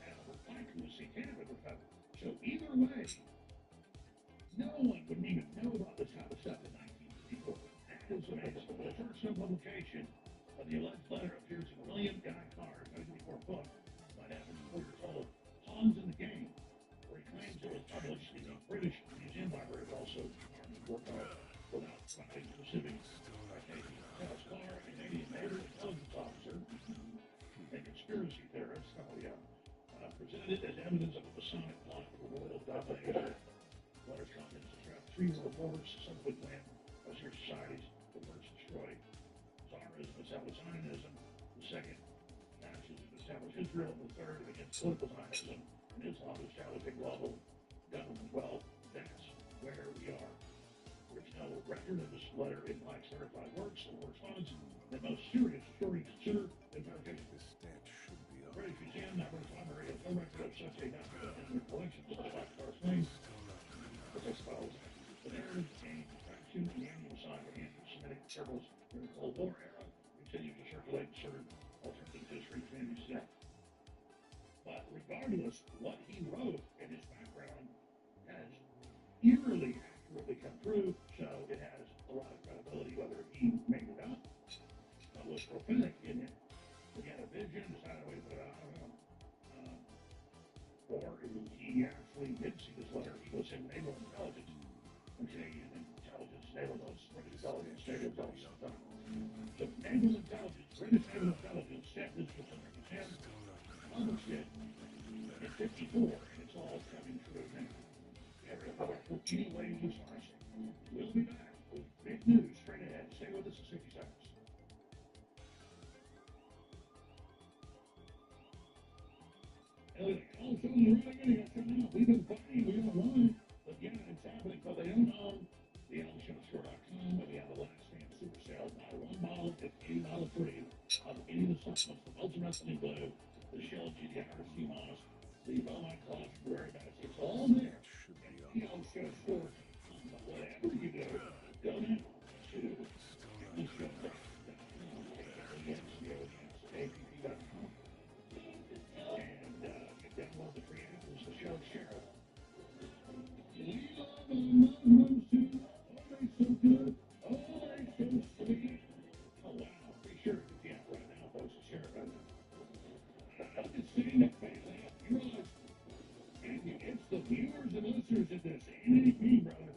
had a accuracy can be prophetic. So either way, no one would even know about this type of stuff in 1954. That is amazing. The first known publication of the alleged letter appears in William Guy Carr's 1954 book, by that 4 years old, Pawns in the Game, where he claims it was published in the British Museum Library, also worked out without providing specific citation. Charles Carr, a Canadian naval intelligence officer and conspiracy theorist, presented it as evidence of a Masonic plot for world domination. Letters contents describe 3 world wars, some of which land Western societies were first destroyed. Tsarism established Zionism, the second, fascism established Israel, and the third, against political Zionism and Islam, established a global government. Well, that's where we are. There's no record of this letter in black certified works or correspondence. The most serious story considered in verification. This stamp should be up. British Museum, British Library, has no record of such a document in their collection, despite Carr's claims. But I suppose the narrative gained traction in the annual saga and Semitic circles during the Cold War era continued to circulate in certain alternative history communities today. But regardless, what he wrote and his background has eerily accurately come true, so it has a lot of credibility, whether he made it up, but was prophetic in it. He had a vision, decided a way to put it out, I don't know. Or he actually did see this letter. He was in naval intelligence, Canadian intelligence, naval intelligence, British intelligence, naval intelligence. So naval intelligence, British naval intelligence, said this was under his published it in 54, and it's all coming true now. Any way you slice it. We'll be back with big news straight ahead. Stay with us in 60 seconds. All shows are running in. We've been fighting, we don't want, but yeah, it's happening. So they don't know. The LShowStore.com, but we have the last stand super sale. Buy 1 bottle, get $80 free of any of the supplements from Ultra Wrestling Blue, the Shell GDR, CMOS, the Bowline Class, Very Best. It's all there. The LShowStore. But whatever you do, go now to LShowStore.com. And download the free app. It's the show share. We love them. Those two. Oh, they so good. Oh, they so sweet. Oh, wow. Be sure to get the app right now, folks, to share it right now. It's sitting up right now. You realize, and it's the viewers and listeners of this. Ain't me, brother.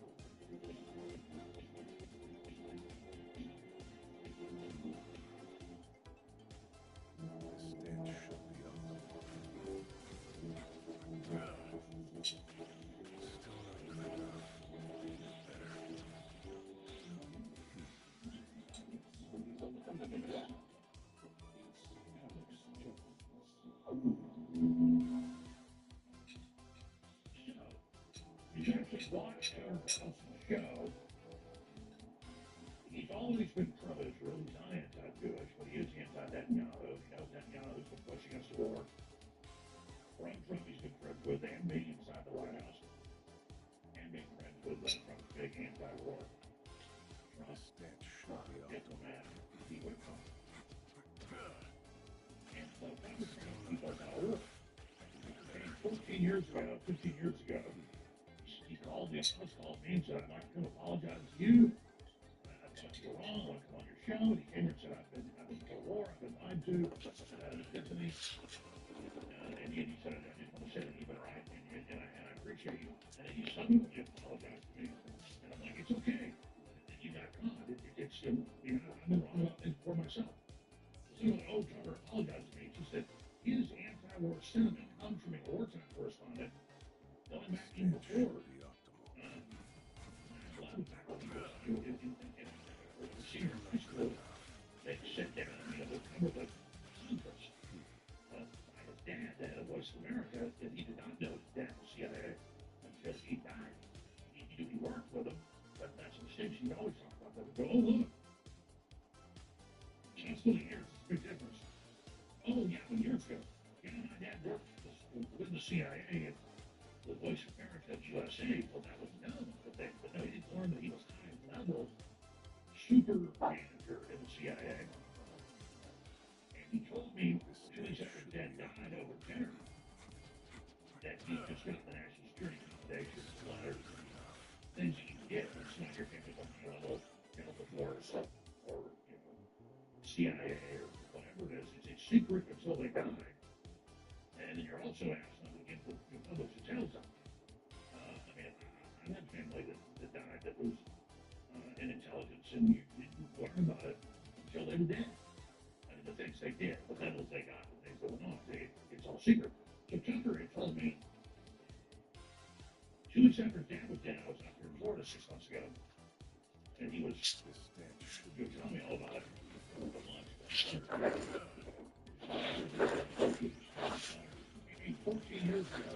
He's actually watched our show. He's always been pro-Israel. He's not anti-Jewish, but he is anti-Netanyahu. He knows Netanyahu's been pushing us to war. Trump he's been friends with, and being inside the White House. And being friends with Trump's big anti-war. Trump, diplomat, he would come. And so he does not work. 15 years ago, he called me, called me and said, I'd like to come apologize to you. I thought you were wrong, I want to come on your show. And he came here and said, I've been to war, I've been lied to, Tiffany. And he said, I just want to say that you've been right, and I appreciate you. And then he suddenly apologized to me. And I'm like, it's okay. And you got caught. It's I've been wrong about things for myself. So Trevor apologized to me. He said, his anti-war sentiment comes from a wartime correspondent going back in before 7 years ago. Yeah, my dad worked with the CIA and the Voice of America USA. Well, that was known, but no, he didn't learn that he was high level super manager in the CIA. And he told me Julie's after dad died over dinner that he just got the national security accommodation letters, things you can get when senior people on the level, the force or CIA or whatever it is. It's secret until they die. And then you're also asked not to give the public details of it. I mean, I had family that died that was in intelligence, and you didn't learn about it until they were dead. I mean, the things they did, the medals they got, the things that went on, it's all secret. So Tucker had told me 2 weeks after his dad was dead, I was out here in Florida 6 months ago, and he was telling me all about it. 14 years ago,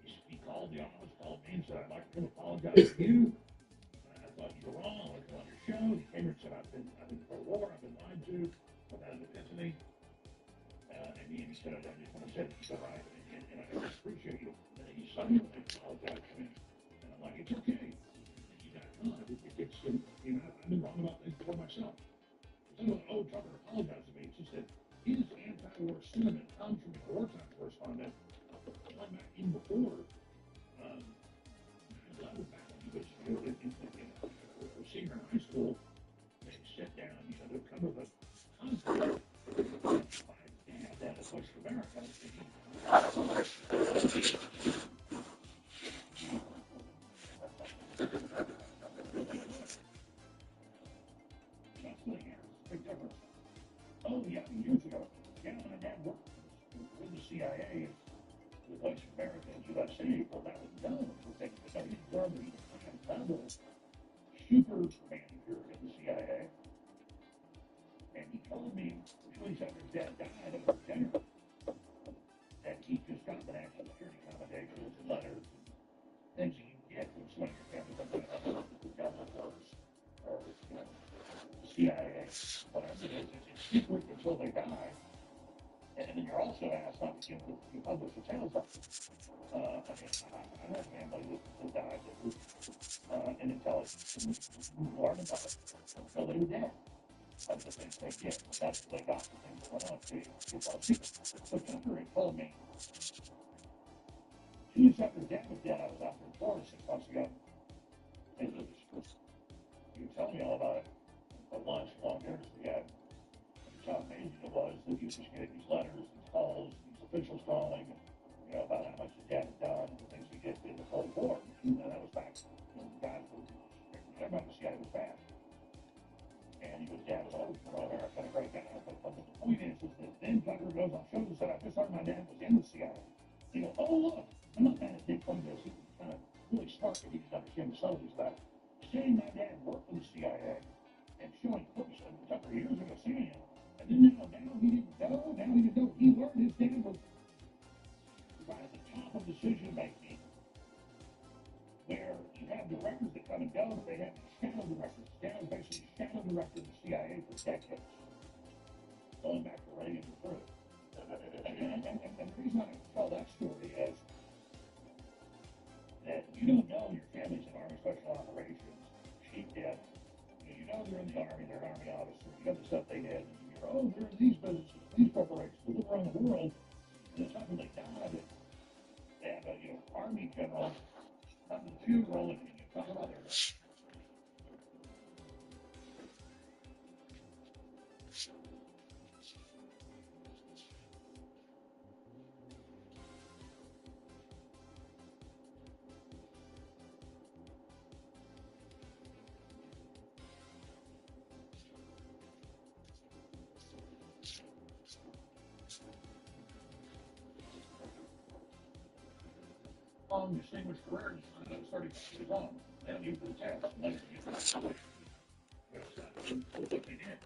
he called the office, called me and said, I'd like to apologize to you. I thought you were wrong. I was on your show. He came here and said, I've been for war. I've been lied to. I've had an epiphany. And he said, I just want to say it's all right. And I appreciate you. And he suddenly apologized to me. And I'm like, it's okay. You got it. I've been wrong about things before myself. So, Tucker apologized to me. It's just that his anti-war sentiment comes from a wartime correspondent going back even before level back when he was a senior in high school. They sit down, to cover the conflict. My dad, that is Voice of America. Big difference. Oh, yeah, years ago. Yeah, my dad worked with the CIA, the Voice of America in USA. Well, that was known. They didn't learn that he was high level super manager in the CIA. And he told me 2 weeks after his dad died over dinner that he just got the national security accommodations and letters and things you can get when some of your family members the Delta Force or CIA, whatever it is. It's secret until they die. And then you're also asked not to give the public details of it. I had a family that died that was in intelligence and learned about it until they were dead. That's the things they did. That's what they got. The things that went on. It's all secret. So Tucker had told me 2 weeks after his dad was dead, I was out in Florida 6 months ago. And he was telling me all about it. The lunch, long dinners we had. How amazing it was that you just get these letters, these calls, these officials calling, about how much his dad had done, and the things he did in the Cold War. And that was back, guys were, everybody was CIA was bad. And his dad was always America and a great guy. But the point is that then Tucker goes on shows and said, I just heard my dad was in the CIA. He goes, oh, look, I'm not mad at Dick on this. He was kind of really smart, but he didn't understand the subtleties of that. Saying my dad worked for the CIA and showing clips of Tucker years ago saying it. And then now he didn't know. He learned his dad was right at the top of decision making, where you have directors that come and go, but they have shadow directors. Basically shadow director of the CIA for decades, going back to Reagan and through. And the reason I tell that story is that you don't know your family's in Army Special Operations, chief dad. You know they're in the Army, they're an Army officer. You know the stuff they did. Oh, there are these businesses, these corporations that live around the world, and it's not when they die that they have a, Army general come to the funeral and you talk about their long distinguished career. 35 years on. They don't use the test. They don't use the what they did.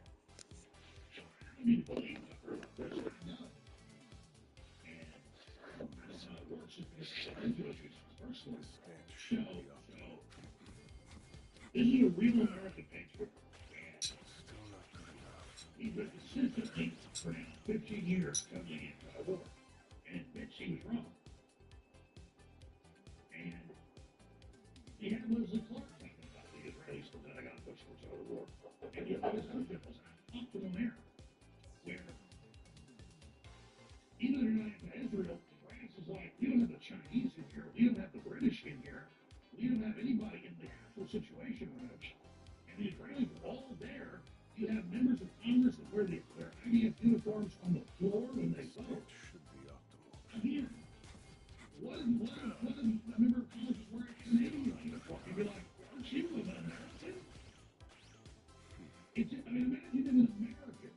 I mean, believe the first no. And that's how it works. If it's personal. So, this is a real American patriot. And he's been consistently 15 years coming into a war and admits he was wrong. And he had Leslie Clark talking about the Israelis and the Pentagon pushing for total war. And yet his husband was optimal there, where even if you're not into Israel, France is like, we don't have the Chinese in here, we don't have the British in here, we don't have anybody in the actual situation rooms. And the Israelis are all there. You have members of Congress that wear their IDF uniforms on the floor when they vote. Should be optimal. Again, what if a member of Congress is wearing a Canadian uniform? You'd be like, aren't you an American? Imagine an American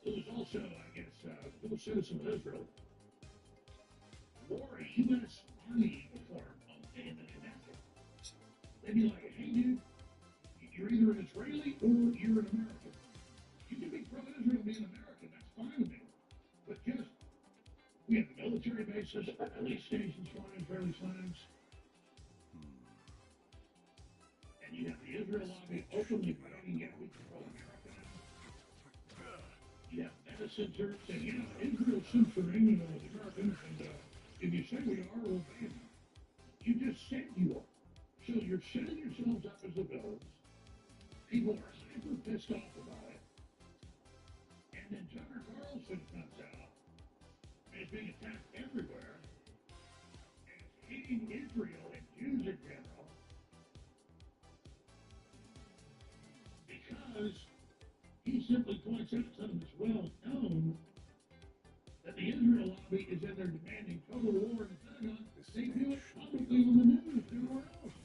who's also, I guess, a full citizen of Israel, wore a U.S. Army uniform on the day of the Knesset. They'd be like, hey, dude, you're either an Israeli or you're an American. You can be pro-Israel and be an American, that's fine with me. But just, we have military bases, police stations flying Israeli flags. And you have the Israel lobby openly fighting, yeah, we control America now. You have medicine centers saying, you know, Israel's censoring the Americans, and if you say we are, we'll ban you. You just said you are. So you're setting yourselves up as the villains. People are super pissed off about it. And then Tucker Carlson comes out and is being attacked everywhere and is hating Israel and Jews in general because he simply points out something that's well known that the Israel lobby is in there demanding total war in the Pentagon. They do it publicly on the news everywhere else.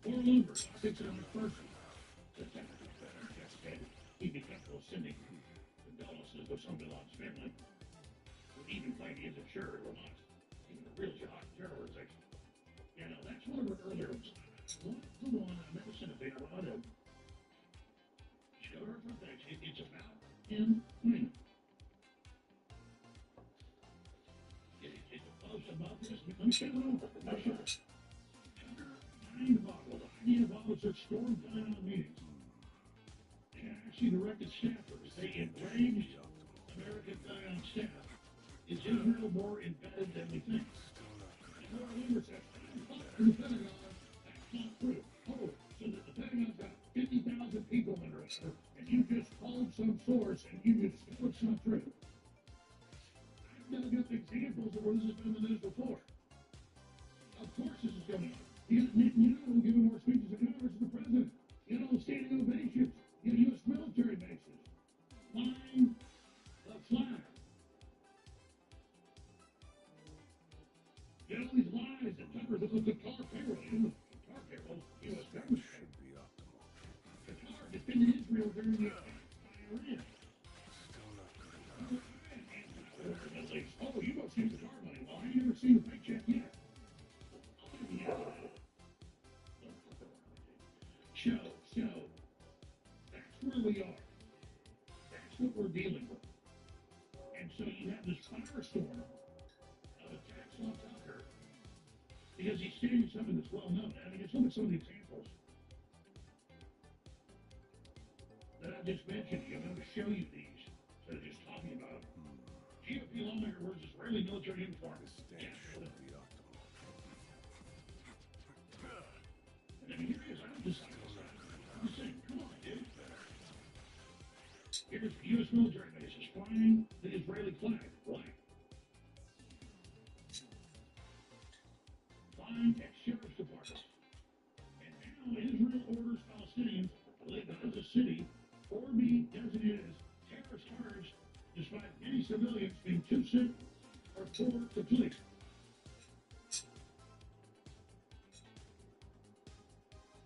Or lumber, 6 hours person. He'd be comfortable sending condolences to some Bin Laden's family. Would even claim he isn't sure or not. Even a real jihad terror organization. You know, that's one of her earlier ones. The one I never sent a big one of. Show her for things. It's about him winning. It's about this. Let me say it over. Let me show it. The idea of officers stormed down meetings and actually directed staffers. They enraged American Pentagon staff. Is Israel more embedded than we think? And more members said, in the Pentagon, that's not true. Oh, so that the Pentagon's got 50,000 people under it, and you just called some source and you just, it's not true. I've got to give examples of where this has been in the news before. Of course this is going on. You know, giving more speeches to Congress than the president. You know, standing ovations. You know, U.S. military bases. Flying the flag. You know, these lies that Tucker, this is the car payroll. You know, the car payroll, U.S. government. Should be optimal. The car defended Israel during the attack by Iran. Still not good enough. Oh, you must use the car money. Well, I ain't never seen a paycheck yet. So, that's where we are. That's what we're dealing with. And so you have this firestorm of attacks on Tucker because he's stating something that's well known. I mean, just look at some of the examples that I just mentioned. I'm going to show you these. So just talking about GOP lawmaker wears Israeli military uniform. This stance should be optimal. And then here he is. I'm just saying, come on, dude. Here's U.S. military bases flying the Israeli flag. Why? Flying at sheriff's department. And now Israel orders Palestinians to leave Gaza City or be designated as terrorist targets despite many civilians being too sick or poor to flee.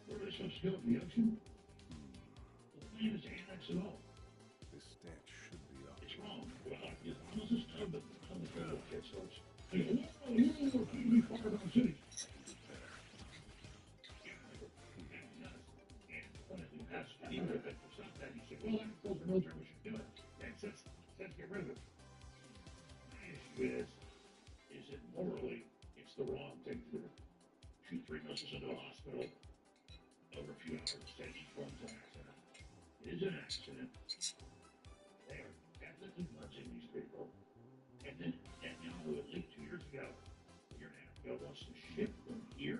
Where are they supposed to go? In the ocean? The plan is to annex it all. This stance should be optimal. It's wrong. Well, I'm just telling the federal kids folks. They go, whoa, you don't want people to be part of our cities. And even if it's not that, you say, well, that goes to military, we should do it. Let's get rid of it. My issue is that morally, it's the wrong thing to do. Shoot 3 missiles into a hospital over a few hours, say each one's an accident. It is an accident. accident. They are definitely punching these people. And then Netanyahu, at least 2 years ago, a year and a half ago, wants to ship them here.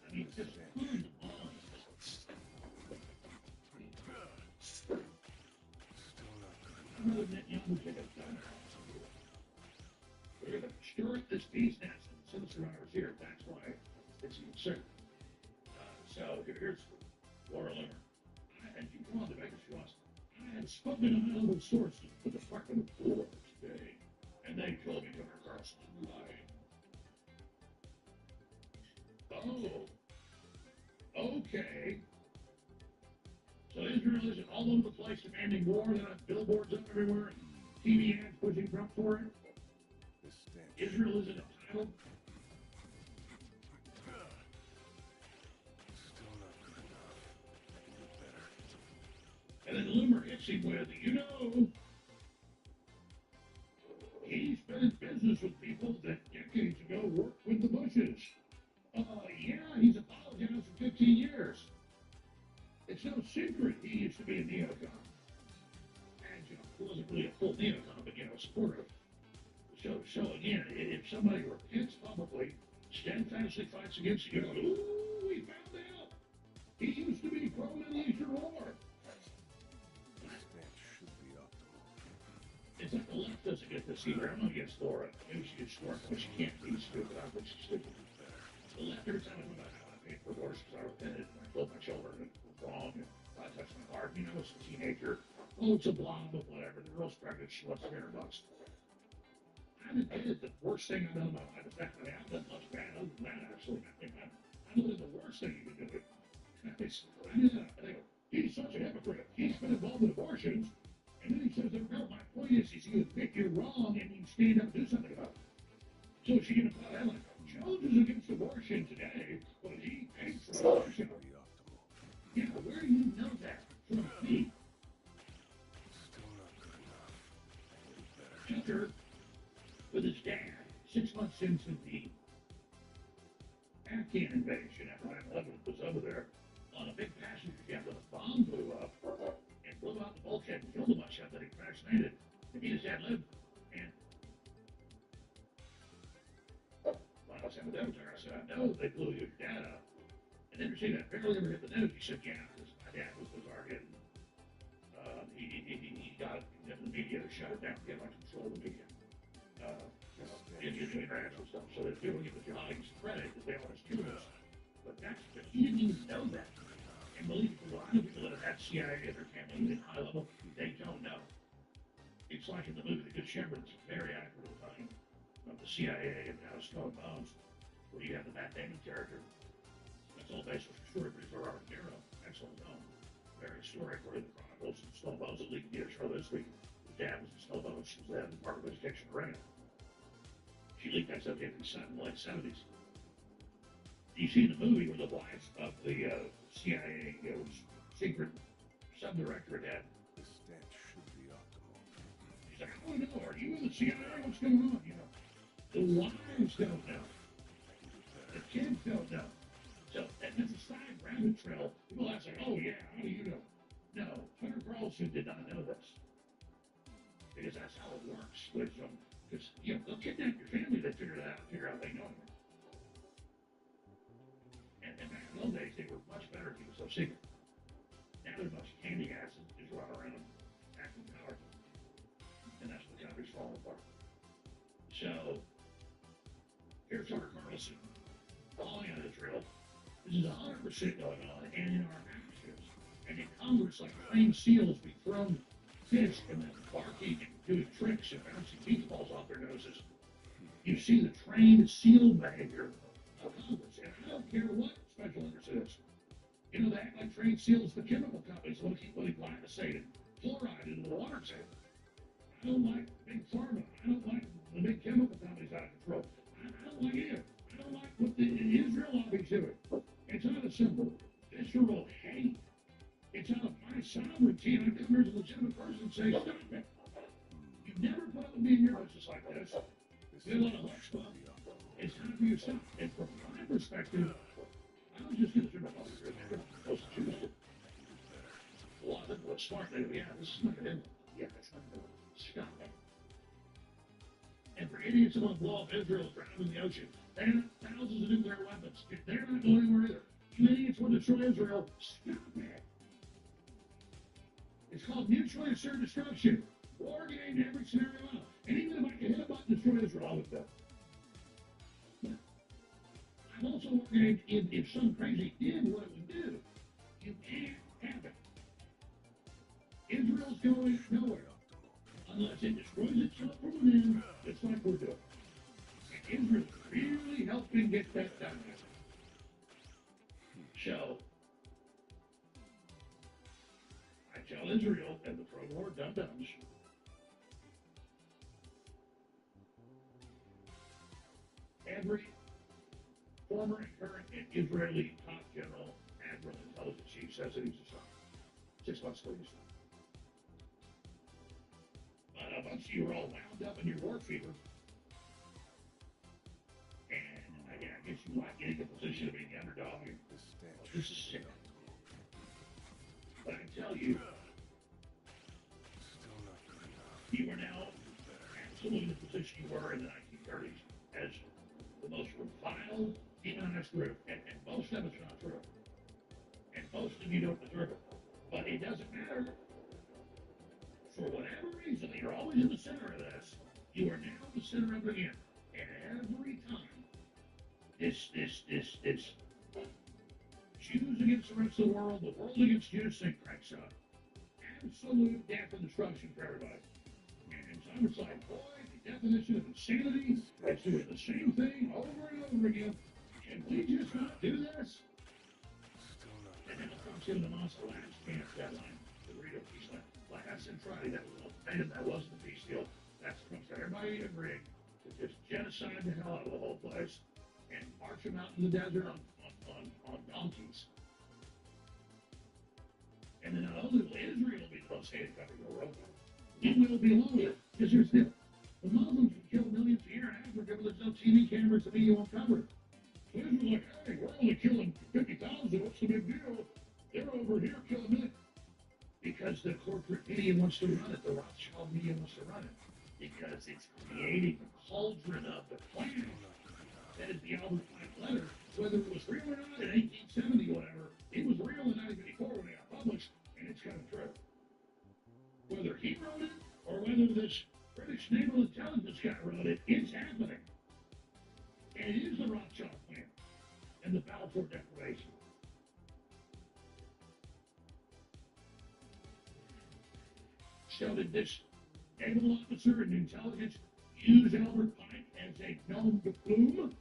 I mean, just come on. Another Netanyahu pick up gun. We're going to stir up this bee's nest and send survivors here. That's why it's concerned. So here's Laura Limmer. And you come on to Vegas, she wants. I had spoken to high-level sources for the Department of War today, and they told me Tucker Carlson's lying. Oh, okay. So Israel isn't all over the place demanding war, there are billboards up everywhere, and TV ads pushing Trump for it. Israel isn't entitled. And then Loomer hits him with, he's been in business with people that decades ago worked with the Bushes. Yeah, he's apologized for 15 years. It's no secret he used to be a neocon. And, he wasn't really a full neocon, but, supporter. So again, if somebody repents publicly, steadfastly fights against it, ooh, we found out. He used to be pro-Middle Eastern war. It's like the left doesn't get this either. I'm not against Laura. Maybe she gets smart, but she can't be stupid. I think she's stupid. The left, every time I talk about how I paid for divorce because I repented and I killed my children and it was wrong and I touched my heart. It's a teenager. Oh, it's a blonde, but whatever. The girl's pregnant. She wants $300. I've admitted the worst thing I've done in my life. In fact, I haven't done much bad other than that, actually. I know that the worst thing you can do. I think, he's such a hypocrite. He's been involved in abortions. And then he says, no, my point is you admit you're wrong and you stand up and do something about it. So she can apply that like, Jones is against abortion today, but he paid for abortion. Yeah, where do you know that? From me. Tucker, with his dad, 6 months into the Afghan invasion after 9/11 was over there on a big passenger jet when a bomb blew up and blew out the bulkhead and killed a bunch of them that he vaccinated. And he and his dad lived. And when I was having dinner there, I said, I know they blew your dad up. And then Rashid, I barely ever hit the news. He said, yeah, because my dad was the target. He got it. The media shut it down. He had like control of the media. International stuff. So they're doing it with jihadis credit because they are students. But he didn't even know that. And believe me, a lot of people that have had CIA in their family, even high level, they don't know. It's like in the movie The Good Shepherd, it's very accurate time of the CIA and how Stone Bones, where you have the Matt Damon character. That's all based on story produced by Robert De Niro. Excellent film. Very historic, where the Chronicles and Stone Bones that leaked the show this week. His dad was in Stone Bones. She was the head of the Department of Education in Reagan. She leaked that stuff in the late 70s. You see in the movie where the wife of the CIA secret subdirector had. This stench should be optimal. She's like, I want to know, are you in the CIA? What's going on? The wives don't know. The kids don't know. So that's a side rabbit trail. People ask like, oh yeah, how do you know? No, Tucker Carlson did not know this. Because that's how it works. Because, they'll kidnap your family, they figure out they know you. And back in those days, they were much better if you were so secret. Now they're a bunch of candy asses just run around acting powerful. And that's what the country's falling apart. So, here's Tucker Carlson calling out Israel. This is 100% going on, and in our actions. And in Congress, like trained seals, we throw fish and then barking and doing tricks and bouncing beach balls off their noses. You see the trained seal behavior of Congress, and I don't care what special interest it is. They act like trained seals, the chemical companies want to keep putting glyphosate and fluoride into the water table. I don't like big pharma. I don't like the big chemical companies out of control. I don't like it. I don't like what the Israel lobby's doing. It's out of simple visceral hate. It's out of my sovereignty, and I come here as a legitimate person and say, stop it. You never put up with me in your business like this. You want to hush stuff. It's time for you to stop. And from my perspective, I was just concerned about Massachusetts. A lot what's smart, they go, yeah, this is not going to yeah, it's not going to stop it. And for idiots who want to blow up Israel drowned in the ocean, they have thousands of nuclear weapons. They're not going anywhere either. You idiots want to destroy Israel, stop it. It's called mutually assured destruction. War game to every scenario out. And even if I can hit a button and destroy Israel, I would do. I'm also worried if some crazy did what it would do. You can't have it. Israel's going nowhere unless it destroys itself from within, just like we're doing. And Israel's really helping get that done. So, I tell Israel and the pro-war dum-dums, every former and current and Israeli top general, admiral, intelligence chief says that he's a son. 6 months later, he's not. But a bunch of you are all wound up in your war fever. And I guess you like getting the position of being the underdog. This is sick. But I tell you, you are now absolutely in the position you were in the 1930s as the most reviled, demonized group. And most of it's not true. And most of you don't deserve it. But it doesn't matter. For whatever reason, you're always in the center of this. You are now the center of it again. And every time, this Jews against the rest of the world against Jews thing cranks up. Absolute death and destruction for everybody. And so it's like, boy, the definition of insanity is doing the same thing over and over again. Can we just not do this? And then it comes in the Moscow last chance deadline to read a peace plan. Like I said Friday, that wasn't a peace deal. That's supposed to everybody agreed to just genocide the hell out of the whole place and march them out in the desert on donkeys. And then not only will Israel be the most hated country in the world, it will be loaded. Because here's the deal. The Muslims can kill millions a year in Africa, but there's no TV cameras, the media won't cover it. So Israel's like, hey, we're only killing 50,000, what's the big deal? They're over here killing millions. Because the corporate media wants to run it, the Rothschild media wants to run it. Because it's creating the cauldron of the planet. That is the Albert Pike letter. Whether it was real or not in 1870 or whatever, it was real in 1954 when it got published, and it's kind of true. Whether he wrote it, or whether this British Naval Intelligence guy wrote it, it's happening. And it is the Rothschild plan, and the Balfour Declaration. So did this naval officer in intelligence use Albert Pike as a nom de plume?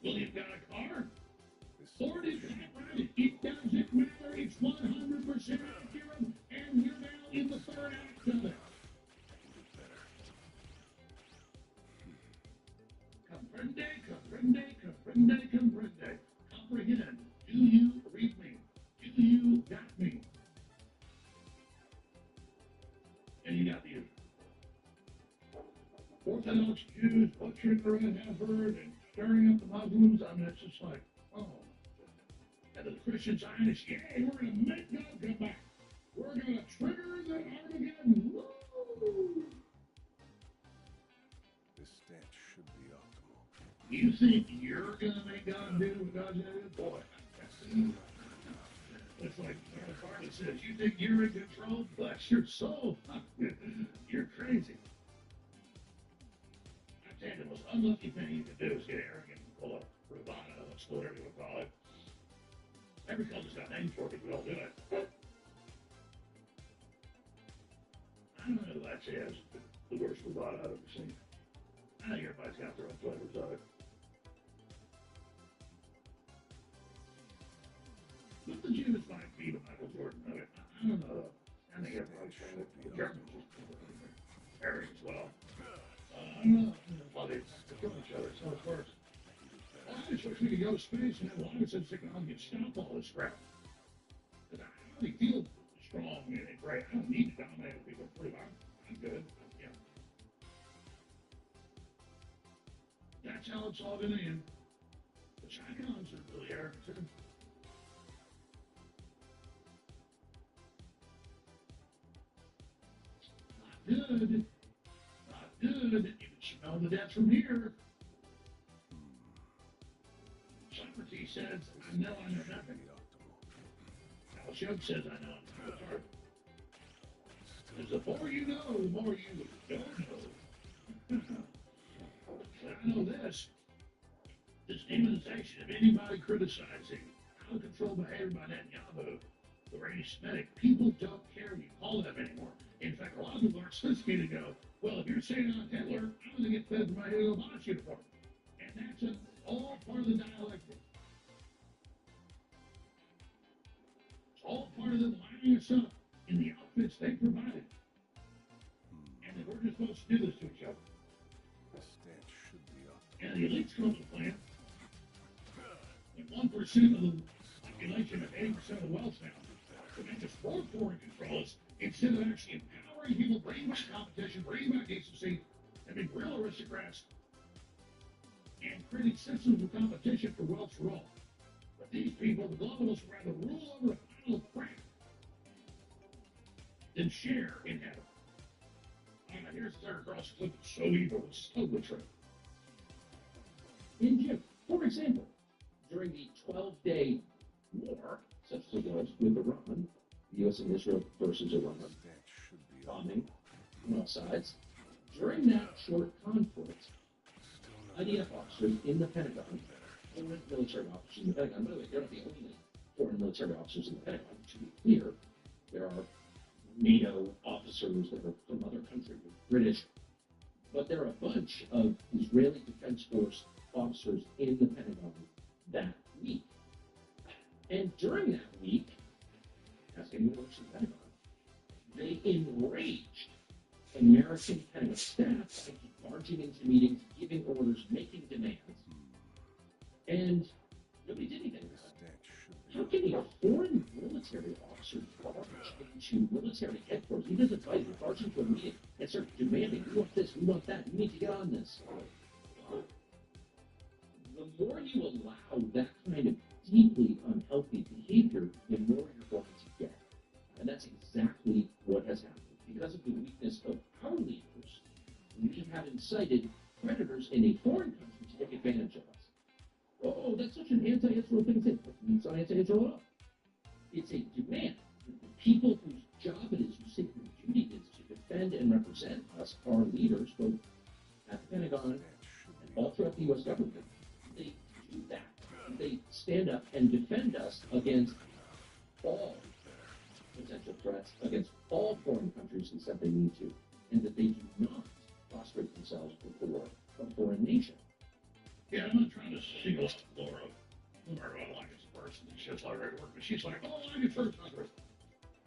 William got a car? Or did Pat write it? It doesn't matter. It's 100% accurate, and we're now in the third act of it. Comprende, comprende, comprende, comprende. Comprehend. Do you read me? Do you got me? And you got the Orthodox Jews butchering the red heifer and stirring up the Muslims. I mean, it's just like, oh. And the Christian Zionists, yeah, we're going to make God come back. We're going to trigger the Armageddon. Woo! This stance should be optimal. You think you're going to make God do what God's going to do? Boy, it's like Carly says, you think you're in control? Bless your soul. You're crazy. I tell you, the most unlucky thing you can do is get arrogant and pull up bravado, whatever you would call it. Every culture's got names for it, but we all do it. I don't know who that says the worst bravado I've ever seen. I think everybody's got their own flavors of it. But the Jews might be the Michael Jordan of it. I don't know. I think everybody's got it. The Germans just Aryan as well. I don't know. Well, they kill each other, so it's worse. Well, I just wish we could go to space and have long sense technology and stop all this crap. Because I already feel strong and great. I don't need to dominate people. I'm good. Yeah. That's how it's all going to end. The Chicons are really arrogant. good. Not good. You can smell the death from here. Socrates says, I know nothing. Al says, I know I'm not. Because the more you know, the more you don't know. But I know this. This demonization of anybody criticizing out of control behavior by Netanyahu or anti-Semitic, people don't care what you call them anymore. In fact, a lot of people are listening to go, well, if you're saying I'm Hitler, I'm going to get fed for my Hugo Boss uniform. And that's all part of the dialectic. It's all part of them lining us up in the outfits they provided. And that we're just supposed to do this to each other. And the elites come up with a plan. And 1% of the population and 80% of the wealth now to make us more foreign controllers instead of actually empowering people, bringing back competition, bringing back decency, and being real aristocrats and creating systems of competition for wealth for all. But these people, the globalists, would rather rule over a pile of crap than share in heaven. Here's the third cross clip. It's so evil, it's totally true. In June, for example, during the 12-day war, such as it was with Iran, the U.S. and Israel versus Iran, bombing on all sides, during that short conflict, IDF officers in the Pentagon, foreign military officers in the Pentagon, by the way, they're not the only foreign military officers in the Pentagon, to be clear, there are NATO officers that are from other countries, British, but there are a bunch of Israeli Defense Force officers in the Pentagon that week. And during that week, ask anyone who works in the Pentagon, they enraged American Pentagon staff by barging into meetings, giving orders, making demands, and nobody did anything about it. How can a foreign military officer barge into military headquarters? He doesn't fight, he barges into a meeting and start demanding, we want this, we want that, you need to get on this. The more you allow that kind of deeply unhealthy behavior, the more you're going to get. And that's exactly what has happened. Because of the weakness of our leaders, we have incited predators in a foreign country to take advantage of us. Oh, that's such an anti-Israel thing to say. It's not anti-Israel at all. It's a demand. The people whose job it is, whose sacred duty is to defend and represent us, our leaders, both at the Pentagon and all throughout the U.S. government, they do that. They stand up and defend us against all potential threats, against all foreign countries who said they need to, and that they do not prostrate themselves before a foreign nation. Yeah, I'm not trying to single out Laura. Laura, I like this person. She says, like, work, but she's like, oh, I like it first, not first.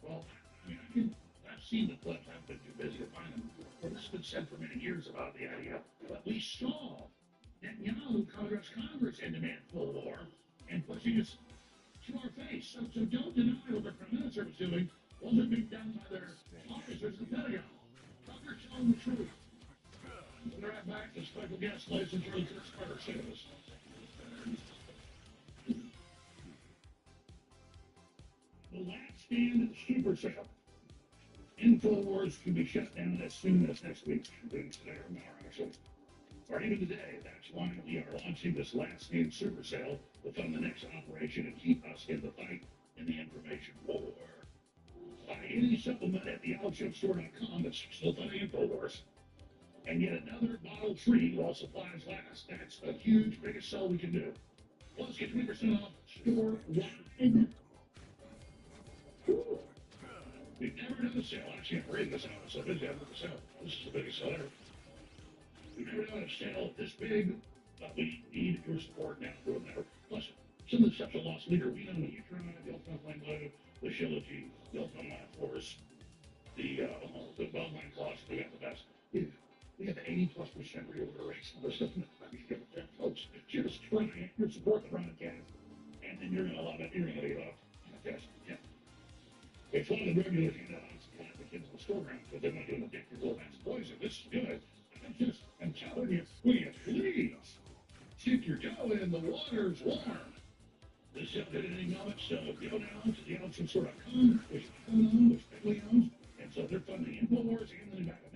Well, I mean, I've seen the clips. I've been too busy to find them. But this has been said for many years about the idea. But we saw Netanyahu Congress and demand full war and pushing us to our face. So don't deny what the Prime Minister was doing wasn't being done by their officers in the Pentagon. Tucker's telling the truth. We'll be right back to special guest, ladies and gentlemen, to the SQUADRA service. The last stand super sale. InfoWars could be shut down as soon as next week. Today or tomorrow, actually. Or even today. That's why we are launching this last stand super sale to fund the next operation and keep us in the fight in the information war. Buy any supplement at thealexshowstore.com that's still funding InfoWars. And get another bottle free while supplies last. That's the huge, biggest sell we can do. Plus, get 20% off store-wide. We've never done a sale. Actually, I'm reading this out. I'm so busy with the sale. This is the biggest sale ever. We've never done a sale this big, but we need your support now. We'll never. Plus, some of the stuff's a lost leader. We know the Utron, the Ultimate Flame Blue, the Shillogy, the Ultimate Line Force, the Bellline Claws. We got the best. We have 80+% reorder rates on this stuff. Folks, just try to support the broadcast, and then you're going to love it. You're going to get off. Yes, yeah. It's one of the regular handouts that the kids in the store around, but they're not doing the addictive little ass poison. This is good. I'm telling you, will you please stick your toe in? The water's warm. This is anything of it, so go down to thealexshowstore.com, which I own, which Bailey owns, and so they're funding InfoWars and the back of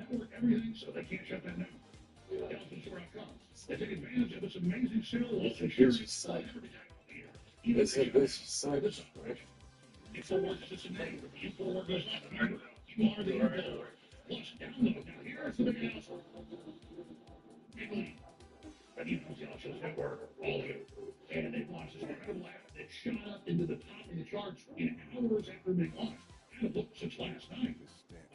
It's a vicious cycle. It's a vicious cycle, right? InfoWars is just a name. InfoWars is not the murderer. You are the InfoWars. Plus, download. Now, here's the big announcement. Italy, the News Social Network, all of it. And they launched this incredible app that shot up into the top of the charts in hours after they launched. Had a book since last night.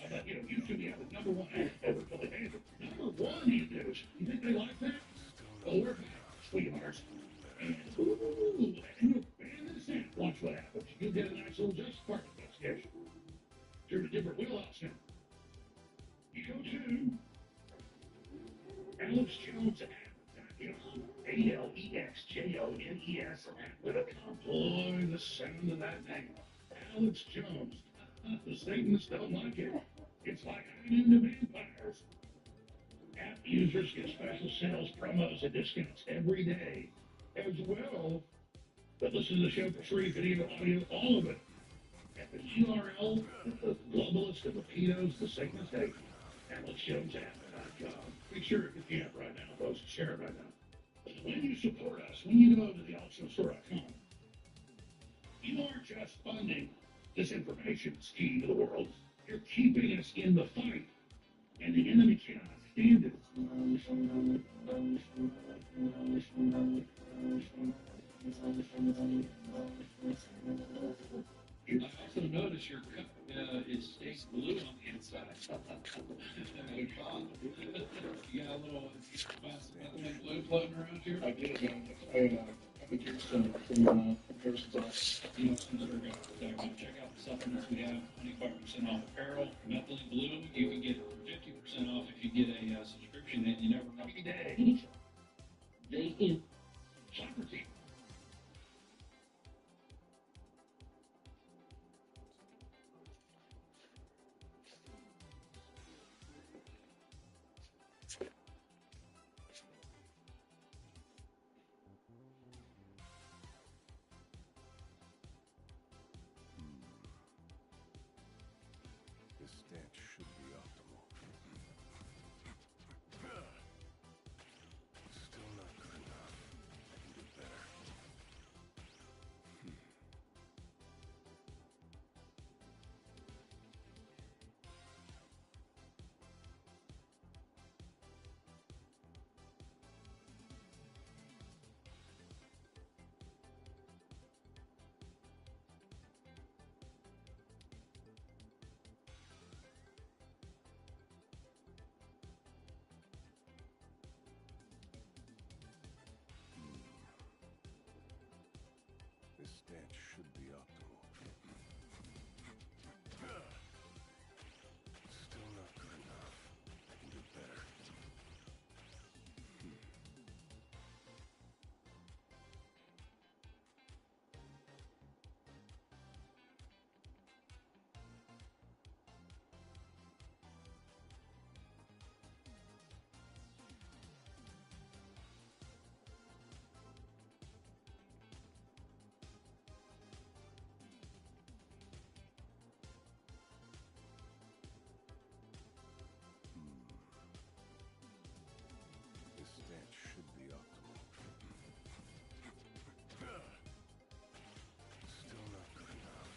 But, used to be the number one app ever till they handed number one in news. You think they like that? Well, we're back, sweethearts. And, and this app, watch what happens. You get a nice little Justice Department investigation. You're in a different wheelhouse now. You go to Alex Jones app. ALEXJONES.com. Boy, the sound of that name. Alex Jones. The Satanists don't like it. It's like hiding into vampires. App users get special sales, promos, and discounts every day as well. But listen to the show for free, video, audio, all of it. At the URL, the globalists, the rapidos, the Satanists hate. AlexJonesApp.com. Be sure to get the app right now, folks. Share it right now. When you support us, when you go to the AlexJonesStore.com, you aren't just funding disinformation scheme to the world. You're keeping us in the fight, and the enemy cannot stand it. I also notice your cup stays blue on the inside. You got a little methylene blue floating around here? I did. I think here's some comparisons on Check out the supplements we have. 25% off apparel. Methylene blue, you can get 50% off if you get a subscription that you never know. Every day, they in soccer team. This stance should be optimal. Still not good enough. I can do better. This stance should be optimal. Still not good enough. I can do better. This stance should be optimal. Still not good enough.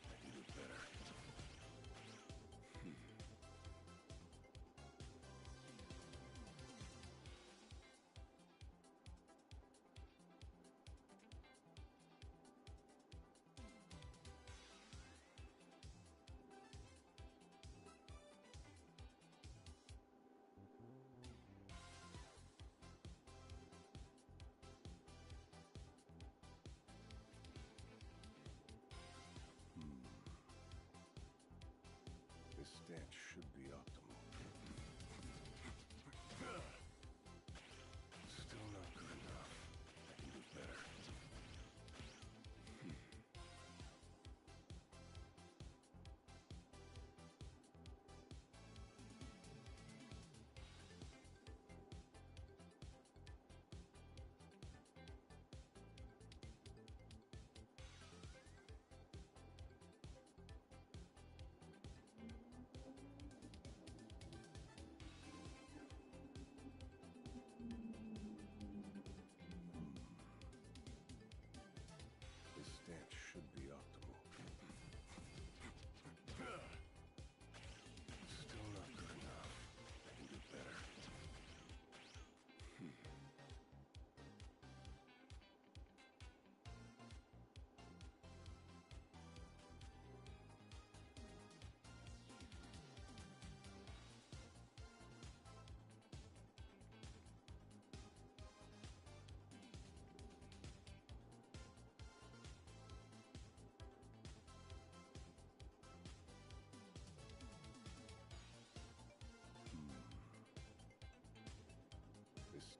I can do better. This stance should be optimal. Still not good enough. I can do better.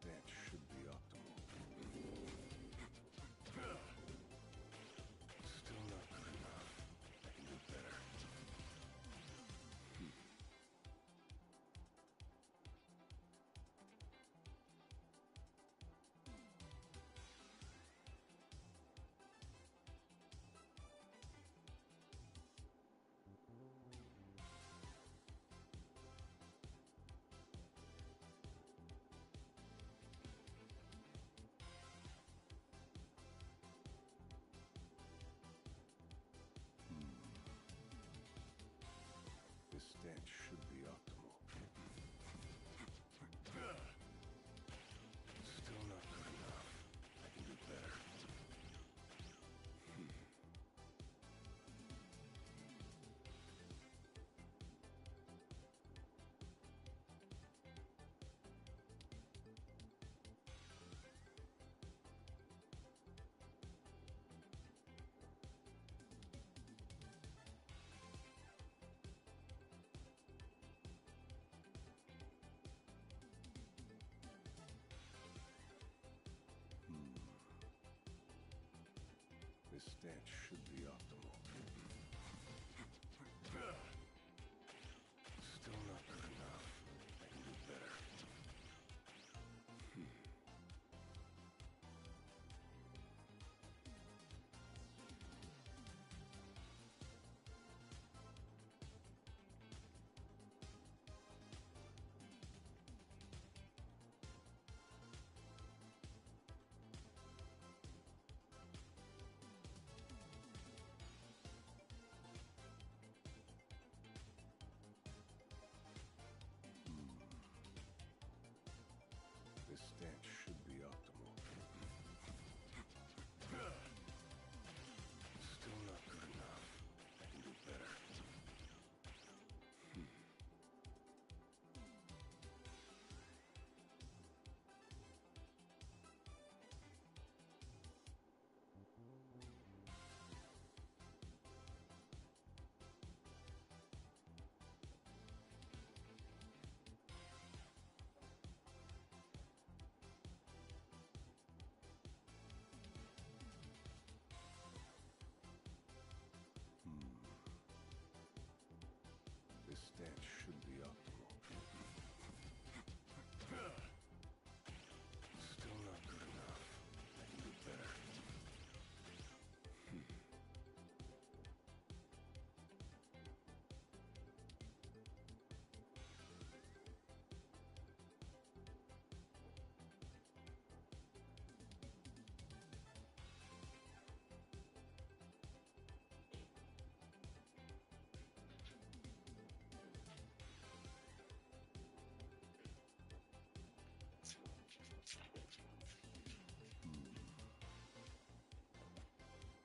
stance should be optimal. Still not good enough. I can do better. This stance should be optimal. Still not good enough. I can do better. This stance should be optimal. Still not good enough. I can do better. This stance should be optimal. Still not good enough. I can do better. This stance should be optimal. Still not good enough. I can do better.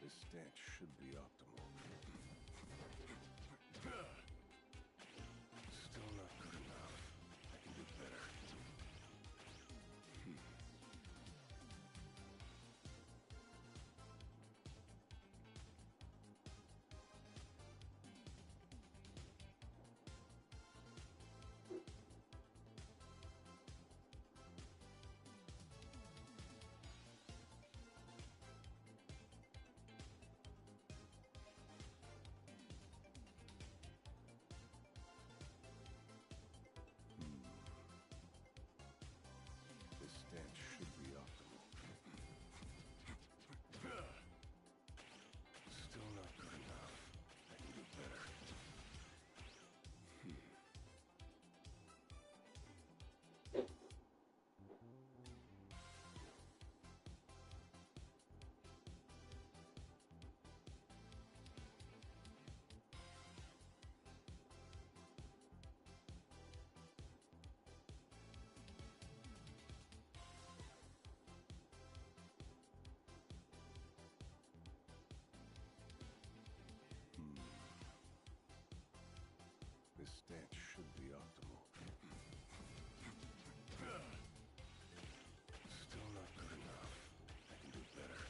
This stance should be optimal. Still not good enough. I can do better. This stance should be optimal. Still not good enough. I can do better. This stance should be optimal. Still not good enough. I can do better.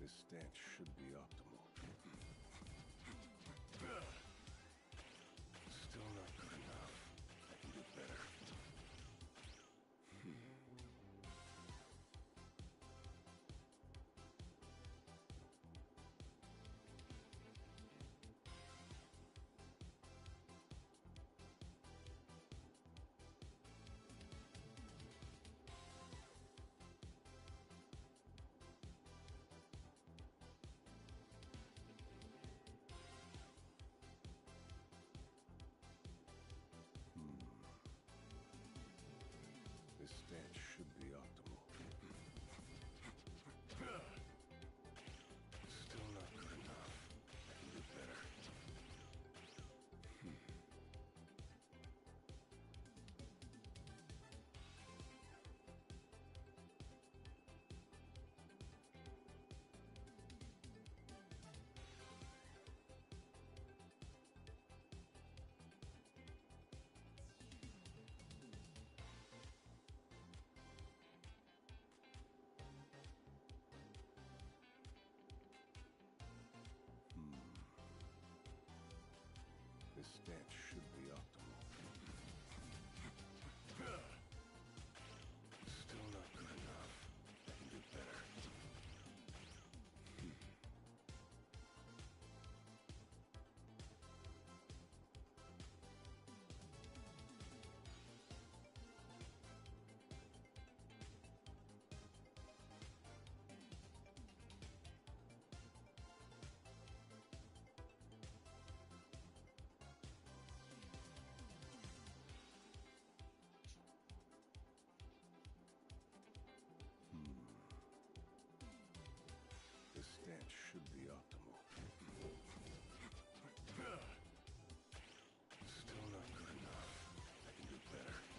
This stance should be optimal. Still not good enough. I can do better. This stance should be optimal. Still not good enough. I can do better. This stance should be optimal. Still not good enough. I can do better. This stance should be optimal. Still not good enough. I can do better.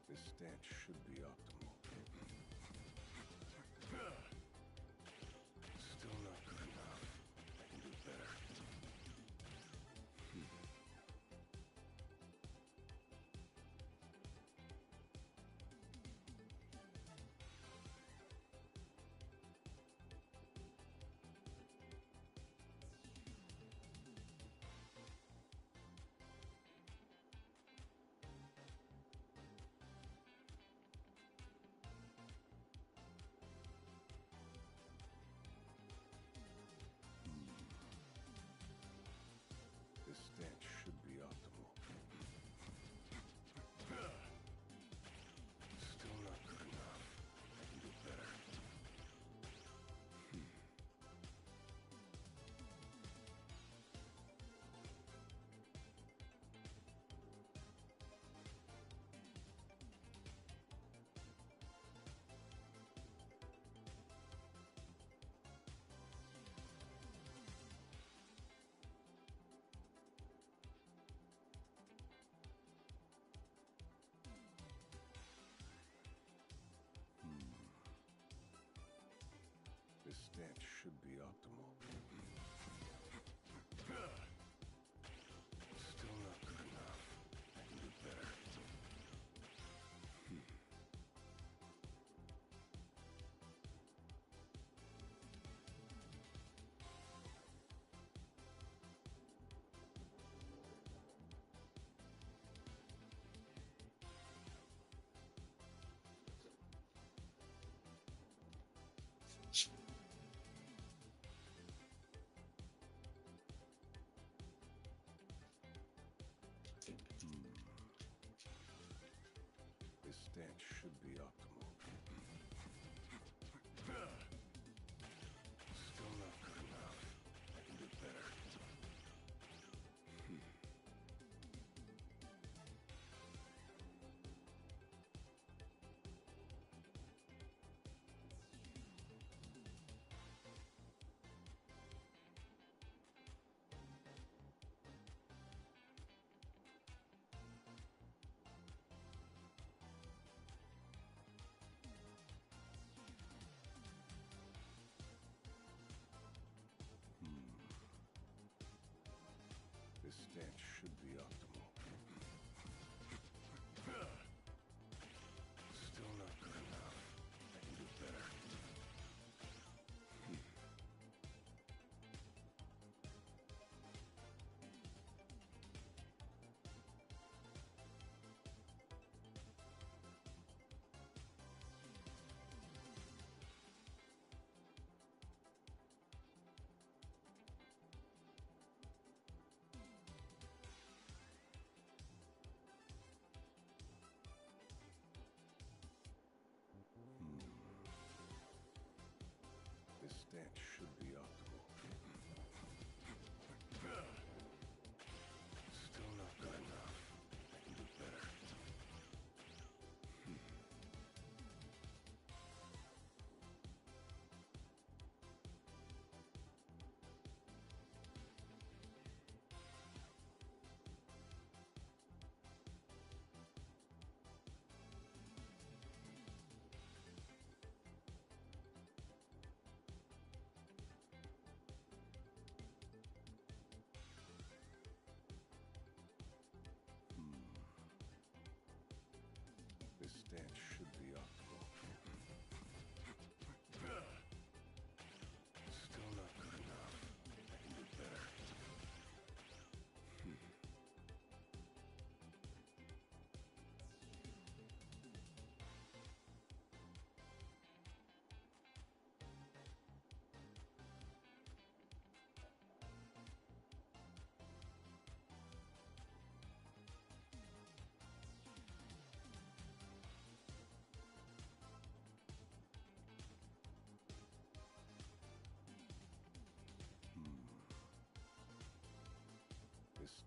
This stance should be optimal. Still not good enough. I can do better. This stance should be optimal. Still not good enough. I can do better. This stance should be optimal. Still not good enough. I can do better. This stance should be optimal. Still not good enough. I can do better.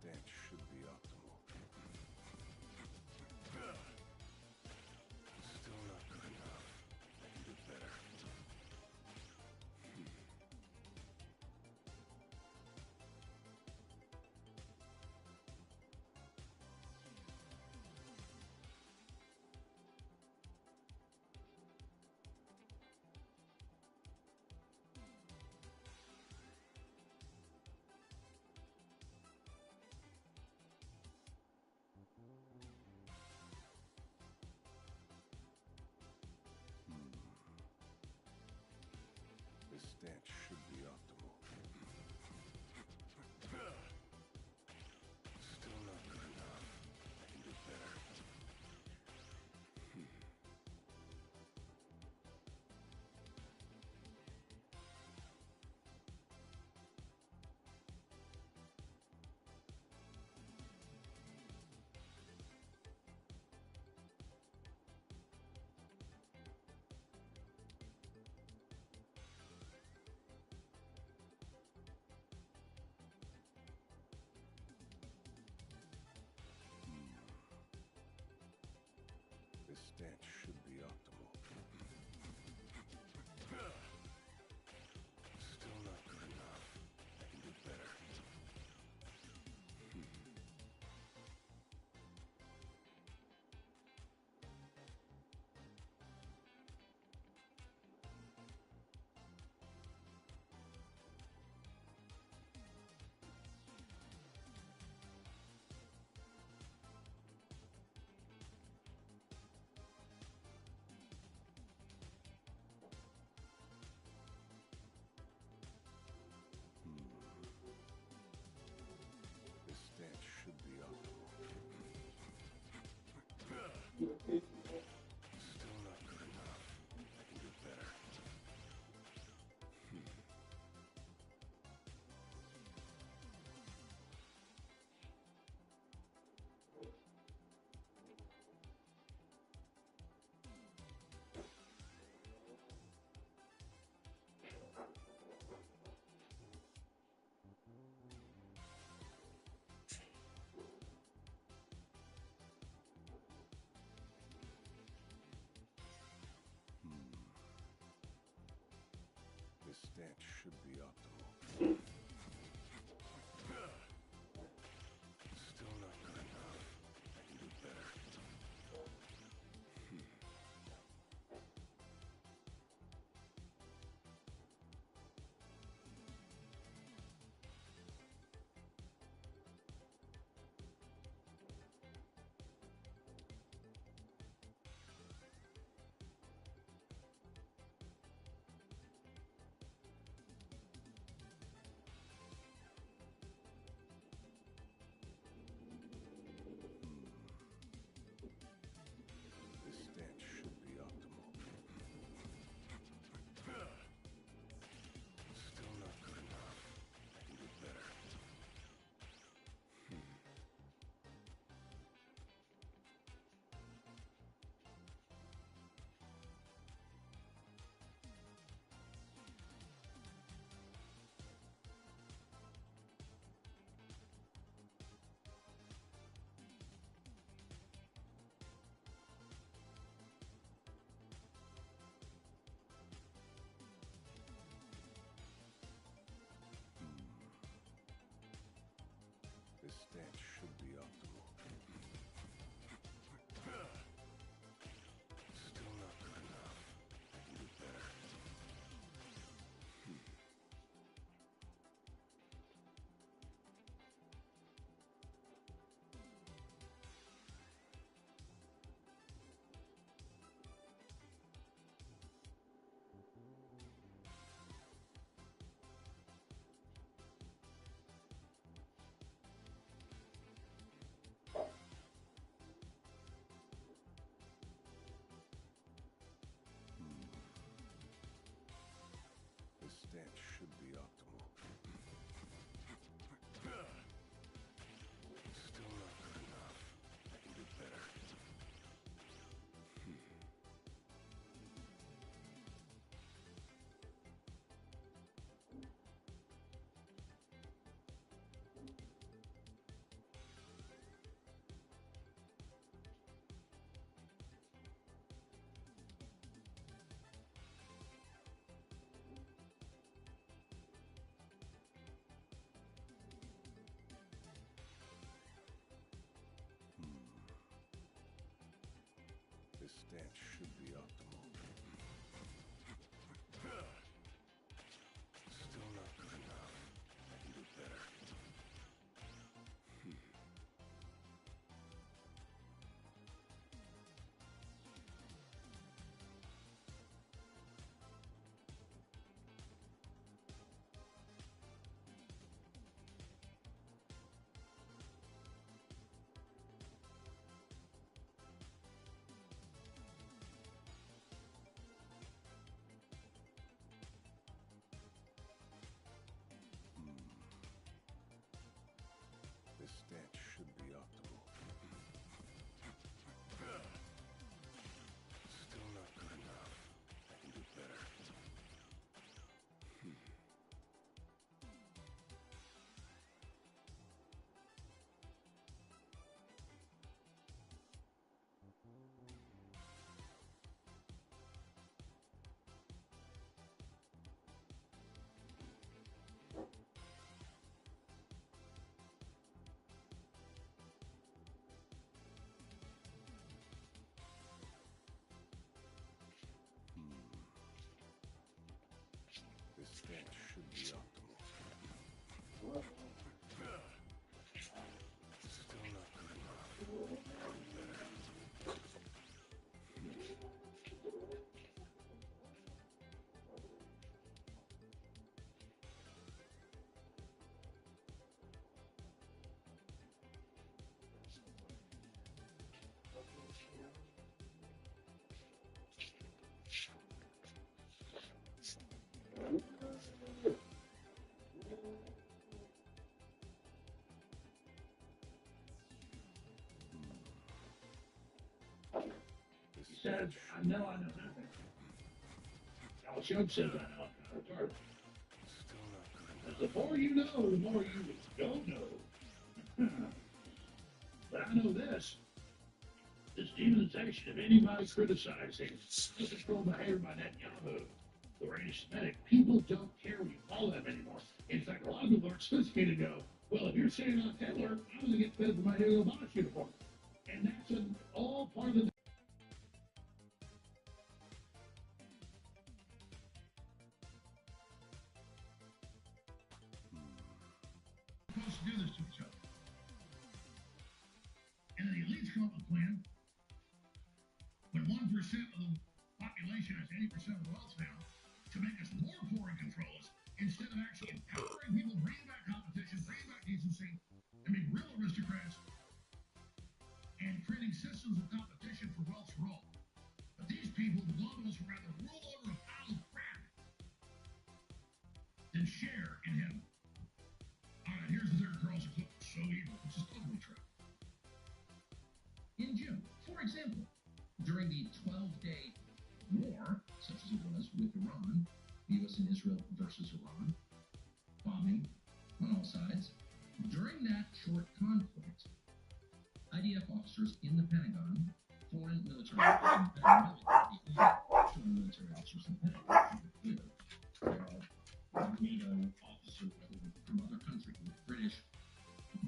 stance should be optimal. Still not good enough. I can do better. This stance should be optimal. Still not good enough. I can do better. This stance should be optimal. Still not good enough. I can do better. This stance should be optimal. Still not good enough. I can do better. This stance should be optimal. Still not good enough. I can do better. This stance should be optimal. Still not good enough. I can do better. This stance should be optimal. Still not good enough. I can do better. This stance should be optimal. Still not good enough. I can do better. stance should be optimal. Still not good enough. I can do better. This stance should be optimal. Still not good enough. I can do better. This stance should be optimal. Still not good enough. I can do better. This He says, stance I should know be nothing. Alex Young says I know I'm kind of retarded. still not good But enough. the more you know, the more you don't know. But I know this. This demonization of anybody criticizing control behavior by Netanyahu or anti-Semitic, people don't care what you call them anymore. In fact, a lot of people are sophisticated and go, well, if you're saying I'm Hitler, I'm going to get fed for my Hugo Boss uniform. And that's all part of the supposed to do this to each other. And then the elites come up with a plan. When 1% of the population has 80% of the wealth now, to make us more poor and control us, instead of actually empowering people, bringing back competition, bringing back decency, and being real aristocrats, and creating systems of competition for wealth for all. But these people, the globalists, would rather rule over a pile of crap than share in heaven. All right, here's the third girls clip. So evil, which is totally true. In June, for example, during the 12-day war, such as it was with Iran, the U.S. and Israel versus Iran, bombing on all sides, during that short conflict, IDF officers in the Pentagon, foreign military officers in the Pentagon, foreign military officers in the Pentagon, they're all NATO officers from other countries, British,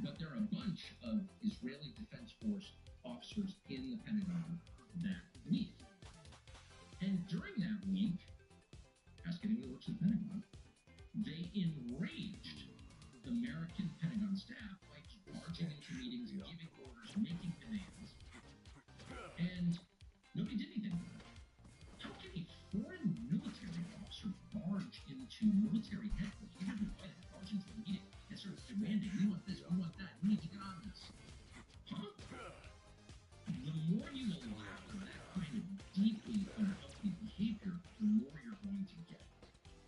but there are a bunch of Israeli Defense Force officers in the Pentagon that week. And during that week, ask anyone who works in the Pentagon, they enraged American Pentagon staff by barging into meetings, giving orders, making demands, and nobody did anything about it. How can a foreign military officer barge into military headquarters, even the White House, barge into a meeting and start demanding, we want this, we want that, we need to get on this? Huh? The more you allow that kind of deeply unhealthy behavior, the more you're going to get.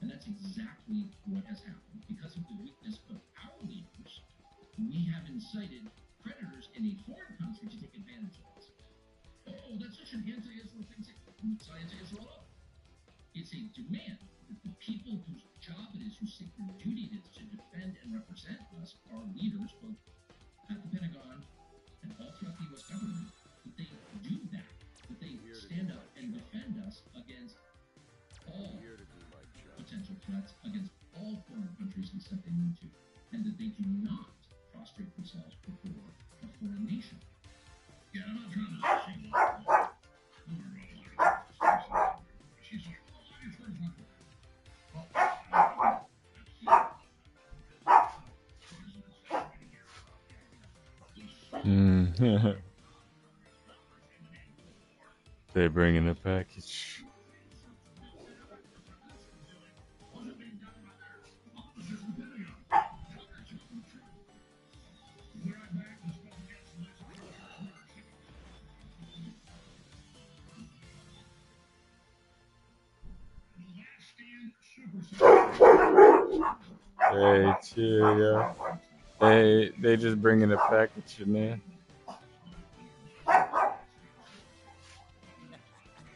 And that's exactly what has happened. Because of the weakness of our leaders, we have incited predators in a foreign country to take advantage of us. Oh, that's such an anti-Israel thing. It's not anti-Israel at all. It's a demand that the people whose job it is, whose sacred duty it is to defend and represent us, our leaders, both at the Pentagon and all throughout the U.S. government, that they do that, that they stand up and defend us against all potential threats, against all foreign countries and stuff they need to, and that they do not prostrate themselves before a foreign nation. Yeah, I'm not trying to single out They bringing a package. Hey, chill, yeah. They just bringing a package, man.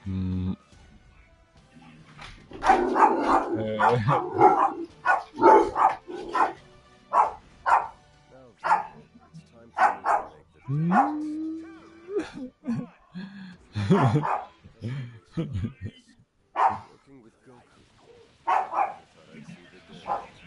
Mm. Okay, it's time for me to make the Working with Goku. Never thought I'd see the day.